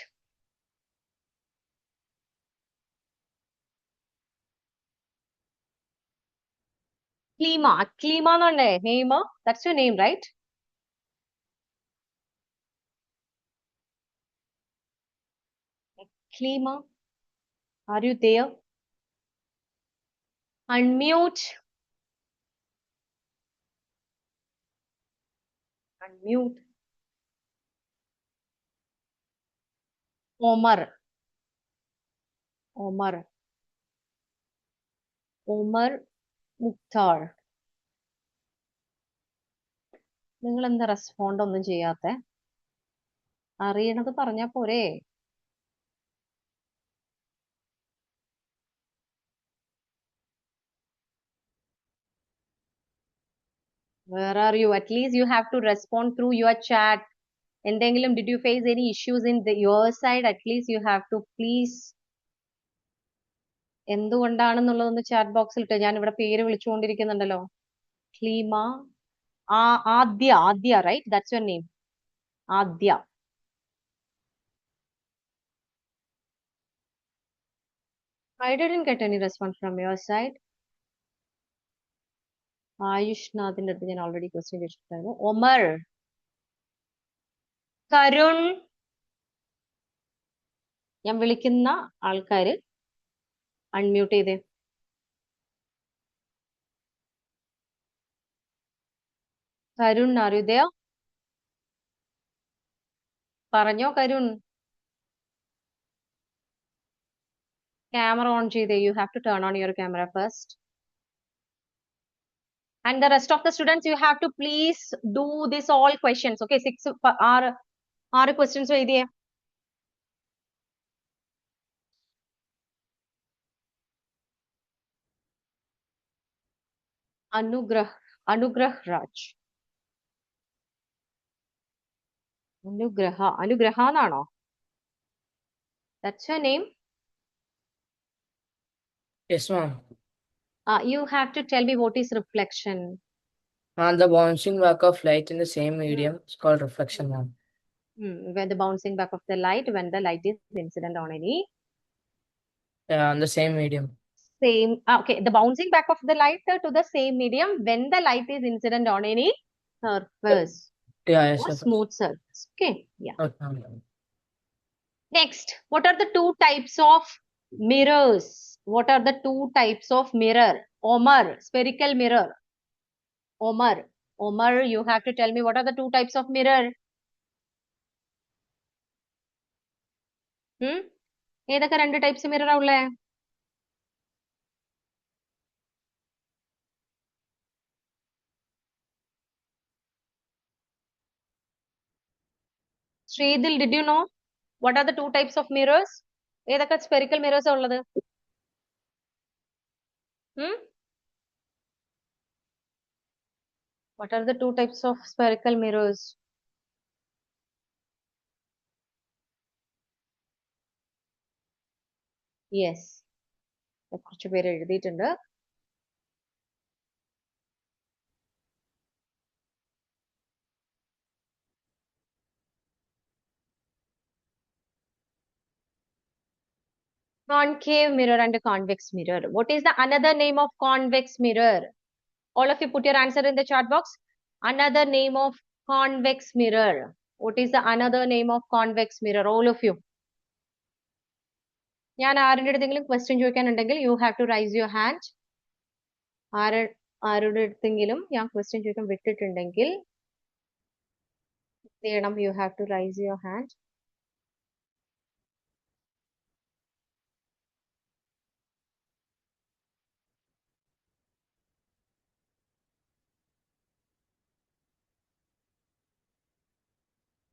Aklima എന്നല്ലേ name? That's your name right? Aklima, are you there? Unmute. Omar Mukhtar. നിങ്ങൾ എന്താ റെസ്പോണ്ട് ഒന്നും ചെയ്യാത്തെ? അറിയണത് പറഞ്ഞാ പോരെ? Where are you? At least you have to respond through your chat. എന്തെങ്കിലും did you face any issues in your side? At least you have to please. എന്തുകൊണ്ടാണെന്നുള്ളതൊന്ന് chat ബോക്സിൽ ഇട്ട്. ഞാൻ ഇവിടെ പേര് വിളിച്ചുകൊണ്ടിരിക്കുന്നുണ്ടല്ലോ. ക്ലീമ, Adya right? That's your name, Adya. I didn't get any response from your side. ആയുഷ്നാഥിന്റെ അടുത്ത് ഞാൻ ഓൾറെഡി ക്വസ്റ്റ്യൻ ചോദിച്ചിട്ടുണ്ടായിരുന്നു. ഒമർ, കരുൺ, ഞാൻ വിളിക്കുന്ന ആൾക്കാര് അൺമ്യൂട്ട് ചെയ്തേ. Karun, are you there? പറഞ്ഞോ കരുൺ. ക്യാമറ ഓൺ ചെയ്തേ. You have to turn on your camera first. And the rest of the students, you have to please do this all questions. Okay, 6 questions എഴുതിയേ. Anugrah Raj. Anugraha എന്നാണോ? That's your name? Yes, ma'am. You have to tell me what is reflection. The bouncing back of light in the same medium is called reflection, ma'am. When the bouncing back of the light, when the light is incident on any On the same medium. okay, the bouncing back of the light to the same medium when the light is incident on any surface Yeah, yes, or sir. smooth surface. Okay, yeah. Okay, ma'am. Next, what are the 2 types of mirrors? What are the 2 types of mirror? Omar, spherical mirror. Omar, you have to tell me what are the 2 types of mirror? ഏതൊക്കെ 2 types mirror ആ ഉള്ളേ? Sridhil, did you know what are the 2 types of mirrors? ഏതൊക്കെ spherical mirrors ആ ഉള്ളത്? What are the 2 types of spherical mirrors? Yes. കുറച്ച് പേര് എഴുതിയിട്ടുണ്ട്. Concave mirror and convex mirror. What is the another name of convex mirror? All of you put your answer in the chat box. Another name of convex mirror. What is the another name of convex mirror? All of you. ഞാൻ ആരുടെ അടുത്തെങ്കിലും question ചോദിക്കാനുണ്ടെങ്കിൽ you have to raise your hand. ആരുടെ അടുത്തെങ്കിലും ഞാൻ question ചോദിക്കാൻ വിട്ടിട്ടുണ്ടെങ്കിൽ ചെയ്യണം, you have to raise your hand.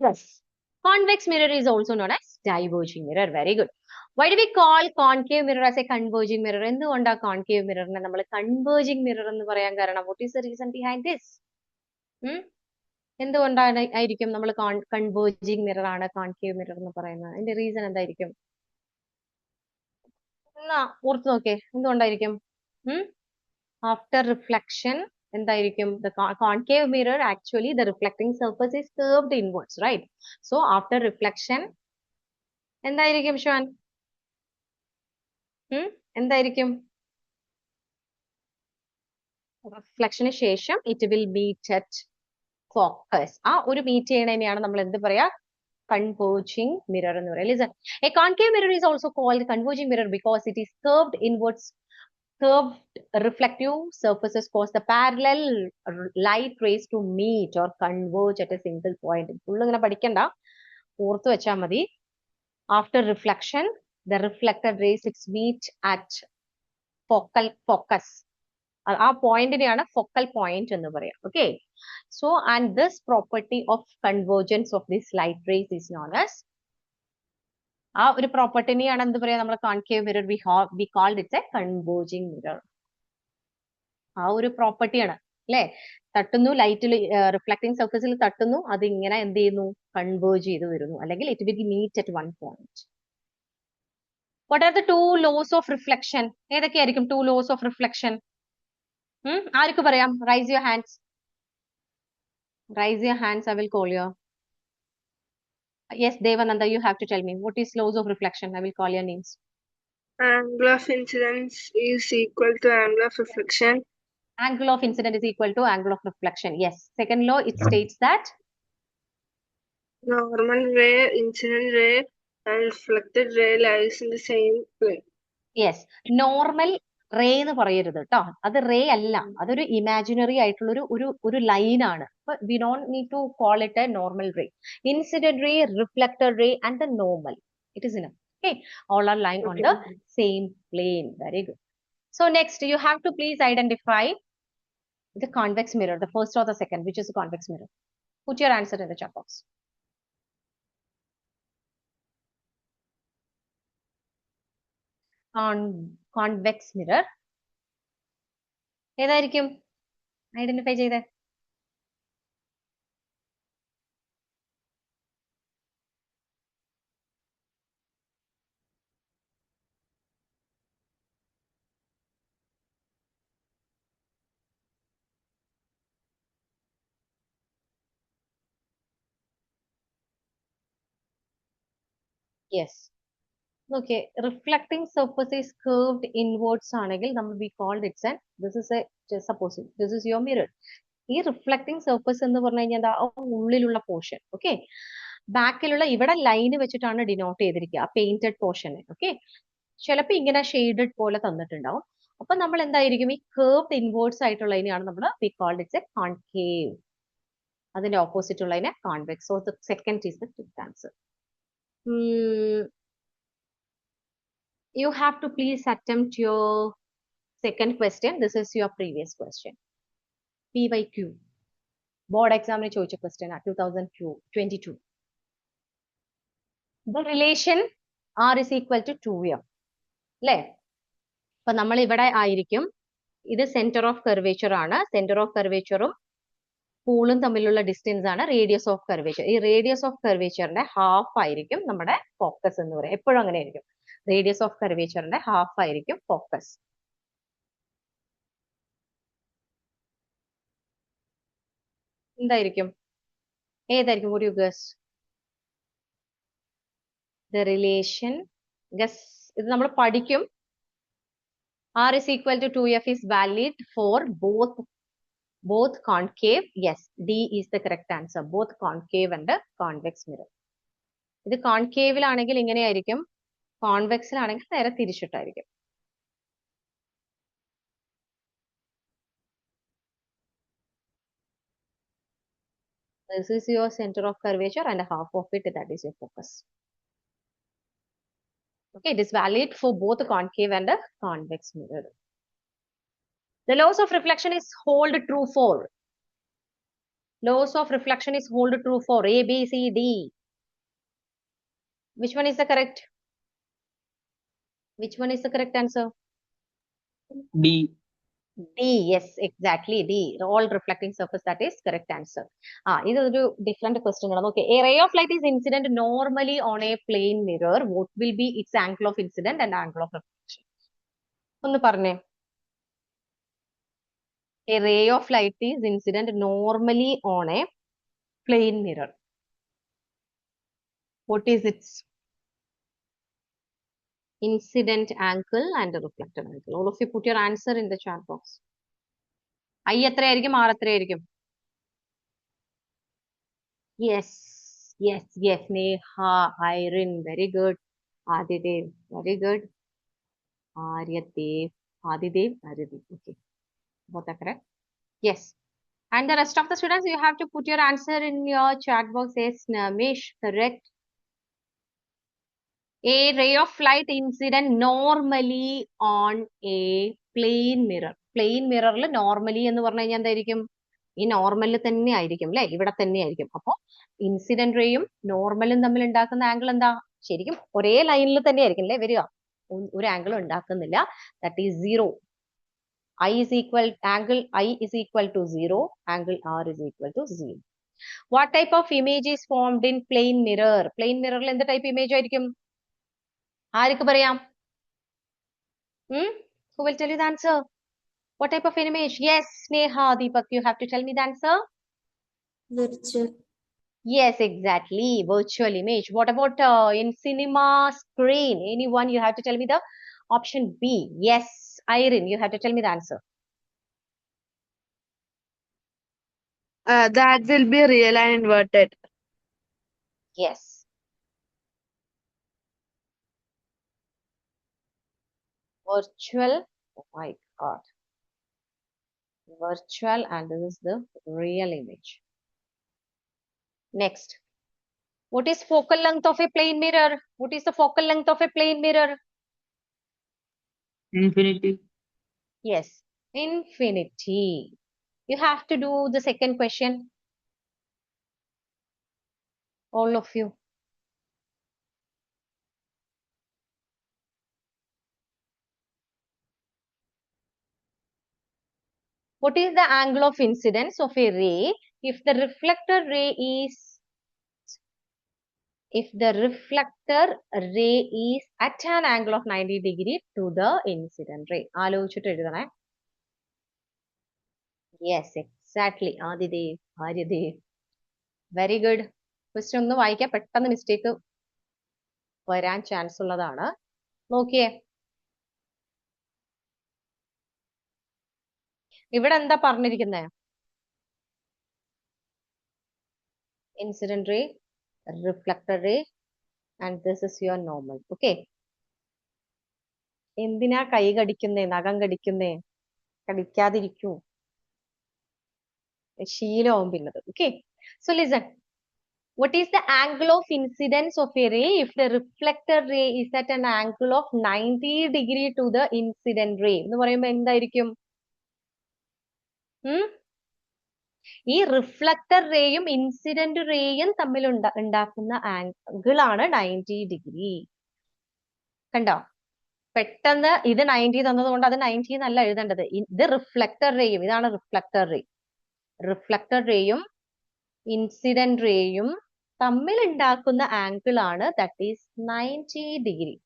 Yes. Convex mirror is also known as diverging mirror. Very good. Why do we call concave mirror as a converging mirror? എന്തുകൊണ്ടാ concave mirror നെ നമ്മൾ converging mirror എന്ന് പറയാൻ കാരണം? What is the reason behind this? എന്തുകൊണ്ടാണ് ആയിരിക്കും നമ്മൾ converging mirror ആണ് concave mirror എന്ന് പറയുന്നത്? അതിന്റെ റീസൺ എന്തായിരിക്കും? എന്നാ ഓർത്ത് നോക്കേ, എന്തുകൊണ്ടായിരിക്കും? After reflection, എന്തായിരിക്കും? The concave mirror, actually the reflecting surface is curved inwards, right? So after reflection, എന്തായിരിക്കും ഷാൻ? എന്തായിരിക്കും? റിഫ്ലക്ഷന് ശേഷം it will meet at focus. ആ ഒരു മീറ്റ് ചെയ്യണതിനെയാണ് നമ്മൾ എന്ത് പറയാ? കൺവേർജിംഗ് മിറർ എന്ന് പറയാം. Listen, a concave mirror is also called converging mirror because it is curved inwards. Curved reflective surfaces cause the parallel light rays to meet or converge at a single point. Full ഇങ്ങനെ പഠിക്കണ്ട, ഓർത്ത് വെച്ചാൽ മതി. After reflection, the reflected rays meet at focal focus. ആ പോയിന്റിനെയാണ് focal point എന്ന് പറയാം. Okay, so and this property of convergence of this light rays is known as, ആ ഒരു പ്രോപ്പർട്ടിനെയാണ് എന്ത് പറയാ? നമ്മൾ concave mirror we called it's a converging mirror. ആ ഒരു പ്രോപ്പർട്ടിയാണ് അല്ലെ? തട്ടുന്നു, ലൈറ്റിൽ റിഫ്ലക്റ്റിംഗ് സർഫസിൽ തട്ടുന്നു, അത് ഇങ്ങനെ എന്ത് ചെയ്യുന്നു? കൺവേർജ് ചെയ്ത് വരുന്നു, അല്ലെങ്കിൽ it will meet at one point. What are the 2 laws of reflection? ഏതൊക്കെയായിരിക്കും 2 laws of reflection? ആർക്ക് പറയാം? Raise your hands. Raise your hands, I will call you. Yes, Devananda, you have to tell me what is laws of reflection. I will call your names. Angle of incidence is equal to angle of reflection. Angle of incident is equal to angle of reflection. Yes. Second law, it states that Normal ray, incident ray, and reflected ray lies in the same plane. yes, normal ray എന്ന് പറയരുത് കേട്ടോ. അത് ray അല്ല, അതൊരു imaginary ആയിട്ടുള്ള ഒരു line ആണ്. We don't need to call it a normal ray. Incident ray, reflected ray and the normal, it is enough. Okay, all are lying on the same plane. Very good. So next, you have to please identify The convex mirror, the first or the second, which is the convex mirror? Put your answer in the chat box. Convex mirror. ഏതായിരിക്കും identify ചെയ്തേ? Yes. Okay, reflecting surface is curved inwards ആണെങ്കിൽ നമ്മൾ we called it and this is a just supposing this is your mirror. ഈ reflecting surface എന്ന് പറഞ്ഞു കഴിഞ്ഞാൽ എന്താ ഉള്ളിലുള്ള പോർഷൻ. ഓക്കെ, ബാക്കിലുള്ള ഇവിടെ ലൈന് വെച്ചിട്ടാണ് ഡിനോട്ട് ചെയ്തിരിക്കുക പെയിന്റഡ് പോർഷനെ. ഓക്കെ, ചിലപ്പോൾ ഇങ്ങനെ ഷെയ്ഡഡ് പോലെ തന്നിട്ടുണ്ടാവും. അപ്പൊ നമ്മൾ എന്തായിരിക്കും ഈ കേർവ്ഡ് ഇൻവേർഡ്സ് ആയിട്ടുള്ളതിനെയാണ് നമ്മൾ we called it a concave. അതിന്റെ ഓപ്പോസിറ്റ് ഉള്ളതിനെ convex. So the second is the correct answer. You have to please attempt your second question. This is your previous question. PYQ. Board exam ne choicha question 2022. The relation R is equal to 2m. അല്ലേ? അപ്പൊ നമ്മൾ ഇവിടെ ആയിരിക്കും, ഇത് centre of curvature ആണ്. Centre of കർവേച്ചറും പൂളും തമ്മിലുള്ള distance ആണ് radius of curvature. ഈ റേഡിയസ് ഓഫ് കർവേച്ചറിന്റെ ഹാഫ് ആയിരിക്കും നമ്മുടെ ഫോക്കസ് എന്ന് പറയുന്നത്. എപ്പോഴും അങ്ങനെ ആയിരിക്കും. റേഡിയസ് ഓഫ് കർവേച്ചറിന്റെ ഹാഫ് ആയിരിക്കും ഫോക്കസ്. എന്തായിരിക്കും? ഏതായിരിക്കും? would you guess? The relation, guess. ഇത് നമ്മൾ പഠിക്കും. R is equal to 2f is valid for both concave. Yes, D is the correct answer. Both concave and convex mirror. ഇത് കോൺകേവിലാണെങ്കിൽ ഇങ്ങനെയായിരിക്കും, കോൺവെക്സിലാണെങ്കിൽ നേരെ തിരിച്ചിട്ടായിരിക്കും. This is your center of curvature and half of it, that is your focus. Okay, it is valid for both the concave and the convex mirror. The laws of reflection is hold true for. Laws of reflection is hold true for A, B, C, D. Which one is the correct? Which one is the correct answer? D. D, yes, exactly D. All reflecting surface, that is correct answer. This is a different question. Okay, a ray of light is incident normally on a plane mirror. What will be its angle of incident and angle of reflection? ഒന്ന് പറഞ്ഞേ. A ray of light is incident normally on a plane mirror. What is its incident angle and reflected angle? All of you put your answer in the chat box. I എത്രയായിരിക്കും, R എത്രയായിരിക്കും? Yes, yes, yes. Neha, Irene, very good. Adidev, very good. Aryadev, Adidev, Aridev. Okay, both are correct. Yes. And the rest of the students, you have to put your answer in your chat box. Yes, Namish, correct. A ray of light incident normally on a plane mirror. Plane mirror normally എന്ന് പറഞ്ഞു കഴിഞ്ഞാൽ എന്തായിരിക്കും? ഈ നോർമലിൽ തന്നെ ആയിരിക്കും അല്ലെ, ഇവിടെ തന്നെ ആയിരിക്കും. അപ്പൊ ഇൻസിഡന്റ് റേയും നോർമലും തമ്മിൽ ഉണ്ടാക്കുന്ന ആംഗിൾ എന്താ? ശരിക്കും ഒരേ ലൈനിൽ തന്നെ ആയിരിക്കും അല്ലെ വരിക, ഒരു ആംഗിളും ഉണ്ടാക്കുന്നില്ല. That is 0. Angle I is equal to 0, angle R is equal to 0. What type of image is formed in plane mirror? Plane mirror എന്ത് ടൈപ്പ് ഇമേജ് ആയിരിക്കും? ആർക്ക് പറയാം? Who will tell you the answer? What type of image? Yes, Sneha, Deepak, you have to tell me the answer. Virtual. Yes, exactly. Virtual image. What about in cinema screen? Anyone? You have to tell me the option B. Yes, Irene, you have to tell me the answer. That will be real and inverted. Yes. Virtual. Oh my God. Virtual, and this is the real image. Next. What is focal length of a plane mirror? What is the focal length of a plane mirror? Infinity. Yes, infinity. You have to do the second question. All of you. What is the angle of incidence of a ray if the reflector ray is at an angle of 90 degree to the incident ray? ആലോചിച്ചിട്ട് എഴുതണേ. Yes, exactly. Aryadev. Very good. Question ഒന്ന് വായിക്കാൻ പെട്ടെന്ന് mistake വരാൻ chance ഉള്ളതാണ്. നോക്കിയേ. ഇവിടെ എന്താ പറഞ്ഞിരിക്കുന്നത്? Incident ray, reflector ray, and this is your normal. Okay. എന്തിനാ കൈ കടിക്കുന്നേ, നഖം കടിക്കുന്നേ? കടിക്കാതിരിക്കൂ. ശീലമാവും പിന്നത്. Okay. So listen. What is the angle of incidence of a ray if the reflector ray is at an angle of 90 degree to the incident ray? എന്ന് പറയുമ്പോൾ എന്തായിരിക്കും? ഈ reflector റേയും incident റേയും തമ്മിൽ ഉണ്ടാക്കുന്ന ആംഗിൾ ആണ് 90 ഡിഗ്രി. കണ്ടോ? പെട്ടെന്ന് ഇത് 90 തന്നതുകൊണ്ട് അത് 90 എന്നല്ല എഴുതേണ്ടത്. ഇത് റിഫ്ലക്ടർ റേയും, ഇതാണ് റിഫ്ലക്ടർ റേ. റിഫ്ലക്ടർ റേയും ഇൻസിഡന്റ് റേയും തമ്മിൽ ഉണ്ടാക്കുന്ന ആംഗിൾ ആണ് ദാറ്റ് ഈസ് 90 ഡിഗ്രി.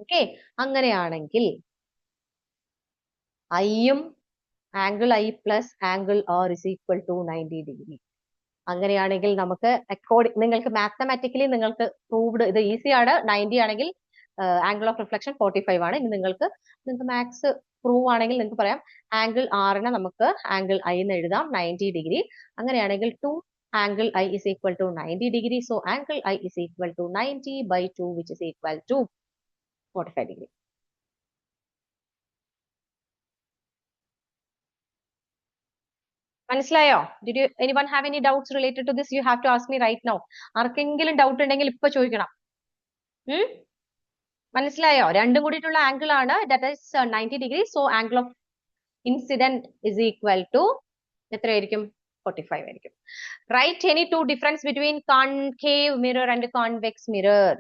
ഓക്കെ. അങ്ങനെയാണെങ്കിൽ ഐയും angle I plus angle R is equal to 90 degree. അങ്ങനെയാണെങ്കിൽ നമുക്ക് നിങ്ങൾക്ക് മാത്തമാറ്റിക്കലി നിങ്ങൾക്ക് പ്രൂവ്ഡ്, ഇത് ഈസി ആണ്. 90 ആണെങ്കിൽ ആംഗിൾ ഓഫ് റിഫ്ലക്ഷൻ 45 ആണ്. ഇനി നിങ്ങൾക്ക് മാത്സ് പ്രൂവ് ആണെങ്കിൽ നിങ്ങൾക്ക് പറയാം ആംഗിൾ ആറിനെ നമുക്ക് ആംഗിൾ ഐ എന്ന് എഴുതാം 90 ഡിഗ്രി. അങ്ങനെയാണെങ്കിൽ 2 angle I is equal to 90 degree. So angle I is equal to 90 by 2 which is equal to 45 degree. മനസ്സിലായോ? Did you anyone have any doubts related to this? You have to ask me right now. ആർക്കെങ്കിലും doubt ഉണ്ടെങ്കിൽ ഇപ്പൊ ചോദിക്കണം. മനസ്സിലായോ? രണ്ടും കൂടിയിട്ടുള്ള angle ആണ് that is 90 degree. So angle of incident is equal to എത്രയായിരിക്കും? 45 ആയിരിക്കും. Write any two difference between concave mirror and convex mirror.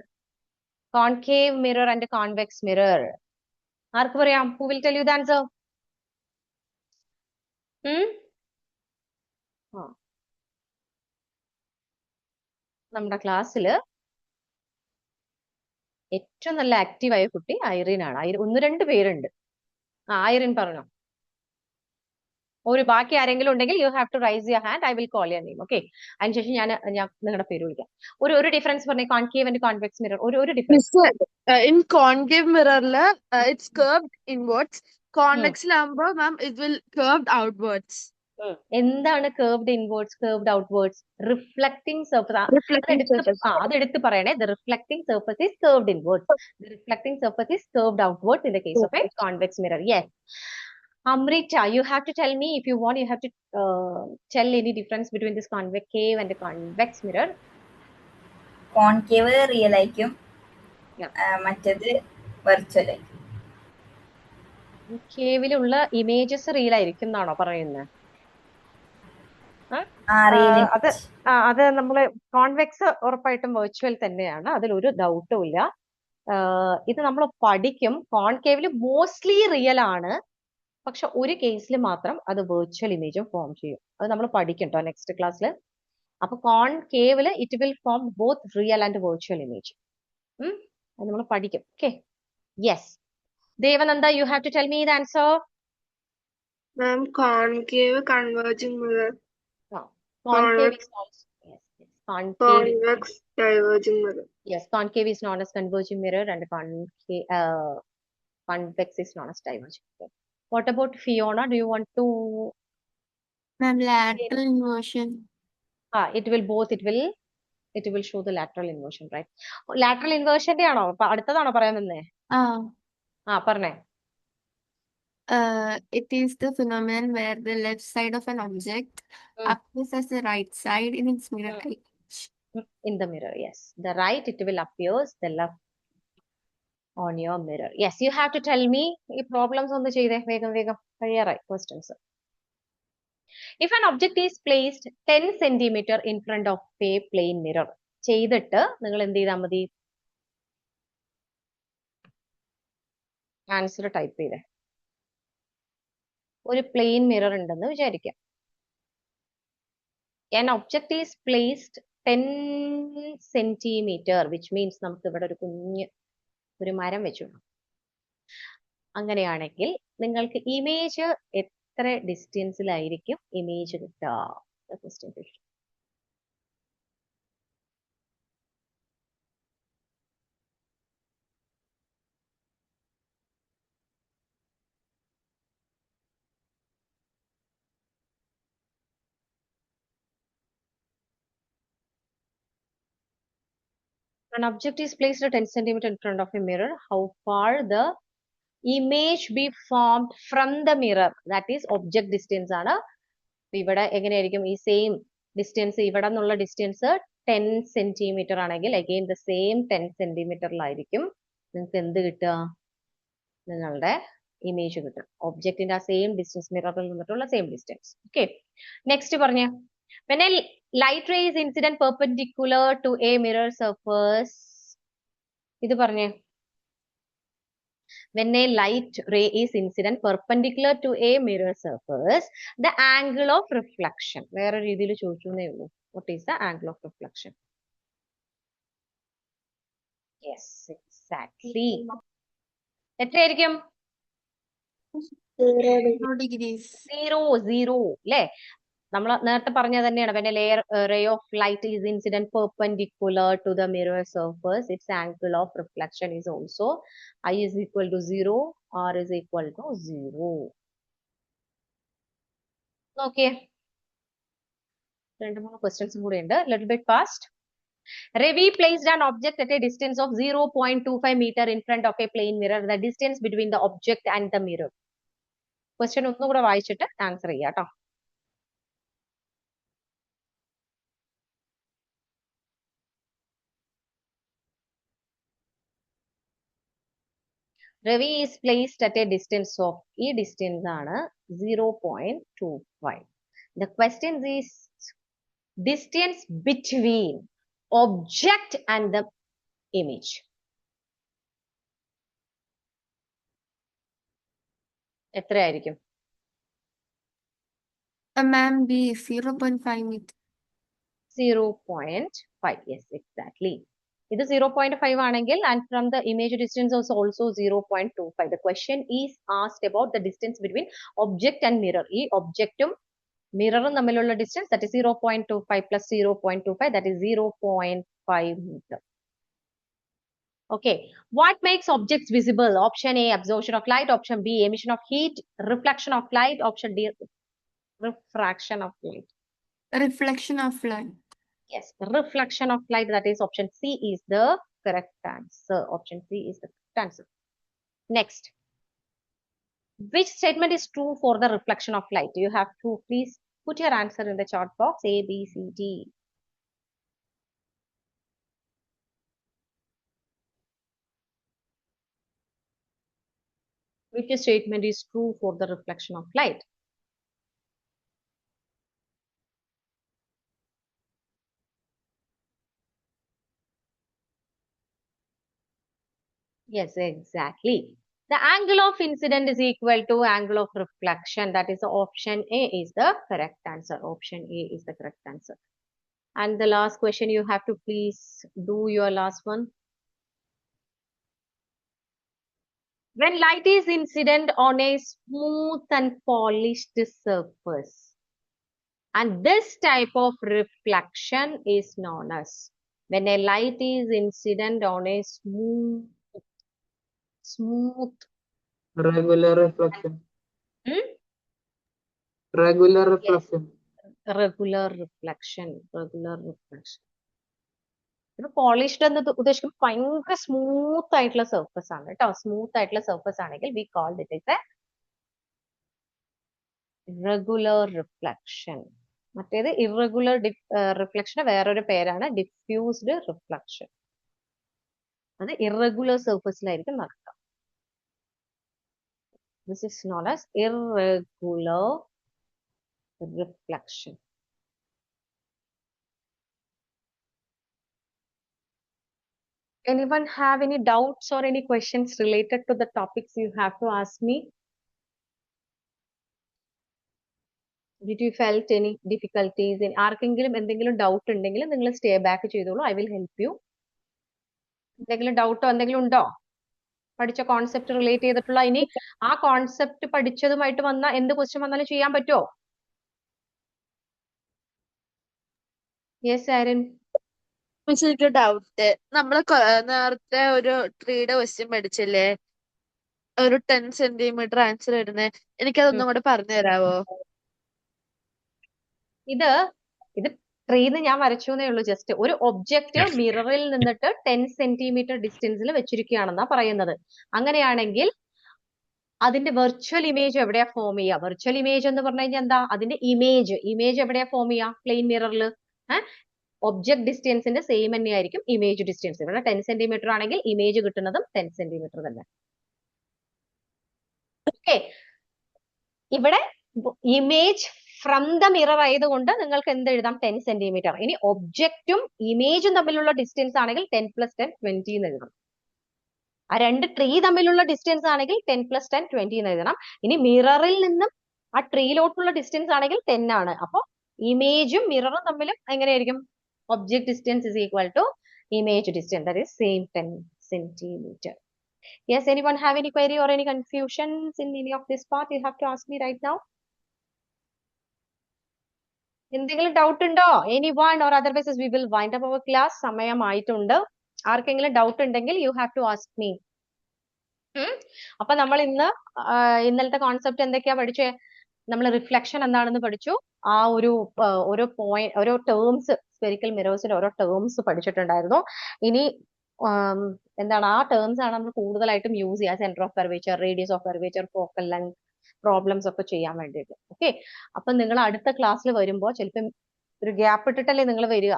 Concave mirror and convex mirror. ആർക്ക് പറയാം? Who will tell you the answer? നമ്മുടെ ക്ലാസ്സില് ഏറ്റവും നല്ല ആക്റ്റീവായ കുട്ടി Irene ആണ്. ഒന്ന് രണ്ട് പേരുണ്ട്. ഐറിൻ പറഞ്ഞോ. ബാക്കി ആരെങ്കിലും ഉണ്ടെങ്കിൽ you have to raise your hand. I will call your name. Okay. അതിനുശേഷം ഞാൻ നിങ്ങളുടെ പേര് വിളിക്കാം. ഒരു ഡിഫറൻസ് പറഞ്ഞേ. Concave and convex mirror. ഒരു difference. In concave mirror, it's curved inwards. Convex lambo, ma'am, it will curved outwards. എന്താണ് curved inwards, curved outwards? Reflecting surface. അതെടുത്ത് പറയണേ. The reflecting surface is curved inwards. The reflecting surface is curved outwards in the case of a convex mirror. Yes. Amrita, you have to tell me, if you want, you have to tell any difference between this concave and the convex mirror. Concave real ആയിരിക്കും, മറ്റേത് virtual ആയിരിക്കും. കേവിലുള്ള images real ആയിരിക്കും എന്നാണോ പറയുന്നത്? അത് നമ്മള് convex ഉറപ്പായിട്ടും virtual തന്നെയാണ്, അതിലൊരു ഡൗട്ടും ഇല്ല. ഇത് നമ്മൾ പഠിക്കും. കോൺകേവില് മോസ്റ്റ്ലി റിയൽ ആണ്, പക്ഷെ ഒരു കേസിൽ മാത്രം അത് വെർച്വൽ ഇമേജും ഫോം ചെയ്യും. അത് നമ്മൾ പഠിക്കും കേട്ടോ നെക്സ്റ്റ് ക്ലാസ്സിൽ. അപ്പൊ കോൺകേവില് it will form both real and virtual image. അത് നമ്മൾ പഠിക്കും. Okay. Yes. Devananda, you have to tell me the answer. Ma'am, concave converging mirror. Concave is also, yes. Convex diverging mirror. Yes, concave is known as converging mirror and convex is known as diverging mirror. What about Fiona? Do you want to? Ma'am, lateral inversion. It will both. It will show the lateral inversion, right? Lateral inversion ആണോ അടുത്തതാണോ പറയാൻ വന്നേ? പറഞ്ഞേ. It is the phenomenon where the left side of an object appears as the right side in its mirror image. In the mirror, yes. The right, it will appears the left. on your mirror. Yes, you have to tell me ഈ problems ഒന്ന് ചെയ്തേ വേഗം വേഗം കഴിയാറായി questions. If an object is placed 10 centimeter in front of a plane mirror, ചെയ്തിട്ട് നിങ്ങൾ എന്ത് ചെയ്താൽ മതി? ആൻസർ ടൈപ്പ് ചെയ്തേ. ഒരു പ്ലെയിൻ മിറർ ഉണ്ടെന്ന് വിചാരിക്കാം. An object is placed 10 centimeter, which means നമുക്ക് ഇവിടെ ഒരു കുഞ്ഞ് ഒരു മരം വെച്ചു. അങ്ങനെയാണെങ്കിൽ നിങ്ങൾക്ക് ഇമേജ് എത്ര ഡിസ്റ്റൻസിലായിരിക്കും ഇമേജ് കിട്ടുക? Question. An object is placed 10 centimeter in front of a mirror. How far the image be formed from the mirror? That is object distance ആണ്. ഇവിടെ എങ്ങനെയായിരിക്കും ഈ സെയിം ഡിസ്റ്റൻസ് ഇവിടെ നിന്നുള്ള ഡിസ്റ്റൻസ് 10 സെന്റിമീറ്റർ ആണെങ്കിൽ അഗെയിൻ ദ സെയിം 10 സെന്റിമീറ്ററിലായിരിക്കും നിങ്ങൾക്ക് എന്ത് കിട്ടുക? നിങ്ങളുടെ ഇമേജ് കിട്ടും. ഒബ്ജക്റ്റിന്റെ ആ സെയിം ഡിസ്റ്റൻസ് മിററിൽ നിന്നിട്ടുള്ള സെയിം ഡിസ്റ്റൻസ്. ഓക്കെ, നെക്സ്റ്റ് പറഞ്ഞ when a light ray is incident perpendicular to a mirror surface, ഇത് പറഞ്ഞേ. When a light ray is incident perpendicular to a mirror surface, the angle of reflection. വേറെ രീതിയിൽ ചോദിച്ചേ ഉള്ളൂ. What is the angle of reflection? Yes, exactly. എത്രയായിരിക്കും? 0 degrees. 0 അല്ലേ? നമ്മൾ നേരത്തെ പറഞ്ഞത് തന്നെയാണ്. when a ray of light is incident perpendicular to the mirror surface, its angle of reflection is also I is equal to 0, R is equal to 0. Okay. 2-3 questions കൂടെ ഉണ്ട്. Little bit fast. Ravi placed an object at a distance of 0.25 meter in front of a plane mirror. The distance between the object and the mirror. Question ഒന്നുകൂടെ വായിച്ചിട്ട് answer ചെയ്യാം കേട്ടോ. Ravi is placed at a distance of, ഈ distance ആണ് 0.25. The question is distance between object and the image. എത്രയായിരിക്കും? Ma'am, B 0.5 meter. 0.5. Yes, exactly. ഇത് 0.5 ആണെങ്കിൽ and from the image distance is also 0.25. The question is asked about the distance between object and mirror. ഈ ഒബ്ജക്റ്റും മിററും തമ്മിലുള്ള distance that is 0.25 plus 0.25, that is 0.5 meter. Okay, what makes objects visible? Option A, absorption of light. Option B, emission of heat. Reflection of light. Option D, refraction of light. Reflection of light. Yes, reflection of light, that is option C is the correct answer. Option C is the correct answer. Next, which statement is true for the reflection of light? You have to please put your answer in the chat box. A, B, C, D. Which statement is true for the reflection of light? Yes, exactly. The angle of incident is equal to angle of reflection. That is option A is the correct answer. Option A is the correct answer. And the last question, you have to please do your last one. When light is incident on a smooth and polished surface, and this type of reflection is known as, when a light is incident on a smooth Regular reflection. Yes, Regular reflection. regular reflection. Polished എന്ന് ഉദ്ദേശിക്കുമ്പോൾ ഭയങ്കര smooth ആയിട്ടുള്ള surface ആണ് കേട്ടോ. Smooth ആയിട്ടുള്ള surface ആണെങ്കിൽ we called it is a regular reflection. മറ്റേത് irregular റിഫ്ലക്ഷന് വേറൊരു പേരാണ് ഡിഫ്യൂസ്ഡ് റിഫ്ലക്ഷൻ. അത് ഇറഗുലർ സർഫസിലായിരിക്കും നടക്കുക. This is known as irregular reflection. Anyone have any doubts or any questions related to the topics you have to ask me? Did you felt any difficulties? ആർക്കെങ്കിലും എന്തെങ്കിലും doubt ഉണ്ടെങ്കിൽ നിങ്ങൾ stay back ചെയ്തോളൂ. I will help you. എന്തെങ്കിലും ഡൗട്ടോ എന്തെങ്കിലും ഉണ്ടോ? പഠിച്ച concept relate ചെയ്തിട്ടുള്ള ഇനി ആ കോൺസെപ്റ്റ് പഠിച്ചതുമായിട്ട് വന്ന എന്ത് ക്വസ്റ്റ്യൻ വന്നാലും ചെയ്യാൻ പറ്റുമോ? യെസ് ആരൻ. മിസ് എനിക്ക് ഡൗട്ട്. നമ്മള് നേരത്തെ ഒരു ട്രീയുടെ ക്വസ്റ്റ്യൻ പഠിച്ചില്ലേ, ഒരു 10 സെന്റിമീറ്റർ ആൻസർ ഇടുന്നേ, എനിക്കതൊന്നും കൂടെ പറഞ്ഞു തരാവോ? ഇത് ട്രീന്ന് ഞാൻ വരച്ചൂന്നേ ഉള്ളൂ. ജസ്റ്റ് ഒരു ഒബ്ജക്റ്റ് മിററിൽ നിന്നിട്ട് 10 സെന്റിമീറ്റർ ഡിസ്റ്റൻസിൽ വെച്ചിരിക്കുകയാണെന്നാ പറയുന്നത്. അങ്ങനെയാണെങ്കിൽ അതിന്റെ വെർച്വൽ ഇമേജ് എവിടെയാ ഫോം ചെയ്യുക? വെർച്വൽ ഇമേജ് എന്ന് പറഞ്ഞു കഴിഞ്ഞാൽ എന്താ? അതിന്റെ ഇമേജ് എവിടെയാ ഫോം ചെയ്യുക? പ്ലെയിൻ മിററിൽ. ഒബ്ജക്ട് ഡിസ്റ്റൻസിന്റെ സെയിം തന്നെയായിരിക്കും ഇമേജ് ഡിസ്റ്റൻസ്. ഇവിടെ 10 സെന്റിമീറ്റർ ആണെങ്കിൽ ഇമേജ് കിട്ടുന്നതും 10 സെന്റിമീറ്റർ തന്നെ. ഓക്കെ, ഇവിടെ ഇമേജ് ഫ്രം ദ മിറർ ആയതുകൊണ്ട് നിങ്ങൾക്ക് എന്ത് എഴുതാം? 10 സെന്റിമീറ്റർ. ഇനി ഒബ്ജക്റ്റും ഇമേജും തമ്മിലുള്ള ഡിസ്റ്റൻസ് ആണെങ്കിൽ 10 + 10 20 എന്ന് എഴുതണം. ആ രണ്ട് ട്രീ തമ്മിലുള്ള ഡിസ്റ്റൻസ് ആണെങ്കിൽ 10 + 10 20 എന്ന് എഴുതണം. ഇനി മിററിൽ നിന്നും ആ ട്രീയിലോട്ടുള്ള ഡിസ്റ്റൻസ് ആണെങ്കിൽ 10 ആണ്. അപ്പൊ ഇമേജും മിററും തമ്മിലും എങ്ങനെയായിരിക്കും? Object distance is equal to image distance, that is same 10 centimeter. Yes, anyone have any query or any confusions in any of this part? You have to ask me right now. എന്തെങ്കിലും doubt ഉണ്ടോ? Any one or otherwise we will wind up our class. സമയമായിട്ടുണ്ട്. ആർക്കെങ്കിലും doubt ഉണ്ടെങ്കിൽ you have to ask me. അപ്പൊ നമ്മൾ ഇന്നലത്തെ concept എന്തൊക്കെയാ പഠിച്ചേ? നമ്മൾ റിഫ്ലക്ഷൻ എന്താണെന്ന് പഠിച്ചു. ആ ഓരോ ടേംസ്, സ്ഫെറിക്കൽ മിറേഴ്സിന്റെ ഓരോ ടേംസ് പഠിച്ചിട്ടുണ്ടായിരുന്നു. ഇനി എന്താണ് ആ ടേംസ് ആണ് നമ്മൾ കൂടുതലായിട്ടും യൂസ് ചെയ്യുക. Centre of curvature, radius of curvature, focal length, problems ഒക്കെ ചെയ്യാൻ വേണ്ടിയിട്ട്. ഓക്കെ, അപ്പൊ നിങ്ങൾ അടുത്ത ക്ലാസ്സിൽ വരുമ്പോൾ ചിലപ്പം ഒരു ഗ്യാപ്പ് ഇട്ടിട്ടല്ലേ നിങ്ങൾ വരിക.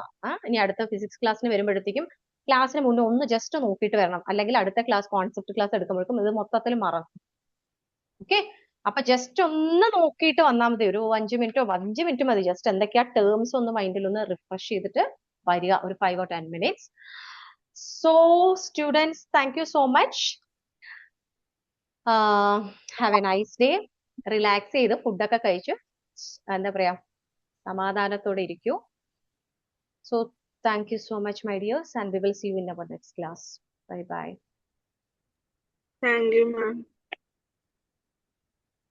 ഇനി അടുത്ത ഫിസിക്സ് ക്ലാസ്സിന് വരുമ്പോഴത്തേക്കും ക്ലാസ്സിന് മുന്നേ ഒന്ന് ജസ്റ്റ് നോക്കിയിട്ട് വരണം. അല്ലെങ്കിൽ അടുത്ത ക്ലാസ് കോൺസെപ്റ്റ് ക്ലാസ് എടുക്കുമ്പോഴേക്കും ഇത് മൊത്തത്തിൽ മറക്കും. ഓക്കെ, അപ്പൊ ജസ്റ്റ് ഒന്ന് നോക്കിയിട്ട് വന്നാൽ മതി. ഒരു 5 മിനിറ്റ് മതി. ജസ്റ്റ് എന്തൊക്കെയാ ടേംസ് ഒന്ന് മൈൻഡിൽ ഒന്ന് റിഫ്രഷ് ചെയ്തിട്ട് വരിക. ഒരു 5 or 10 minutes. So students, thank you so much. Have a nice day. Relax ചെയ്ത് ഫുഡൊക്കെ കഴിച്ചു എന്താ പറയാ സമാധാനത്തോടെ ഇരിക്കൂ. So thank you so much my dears, and we will see you in our next class. Bye bye. Thank you, ma'am.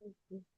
Thank you.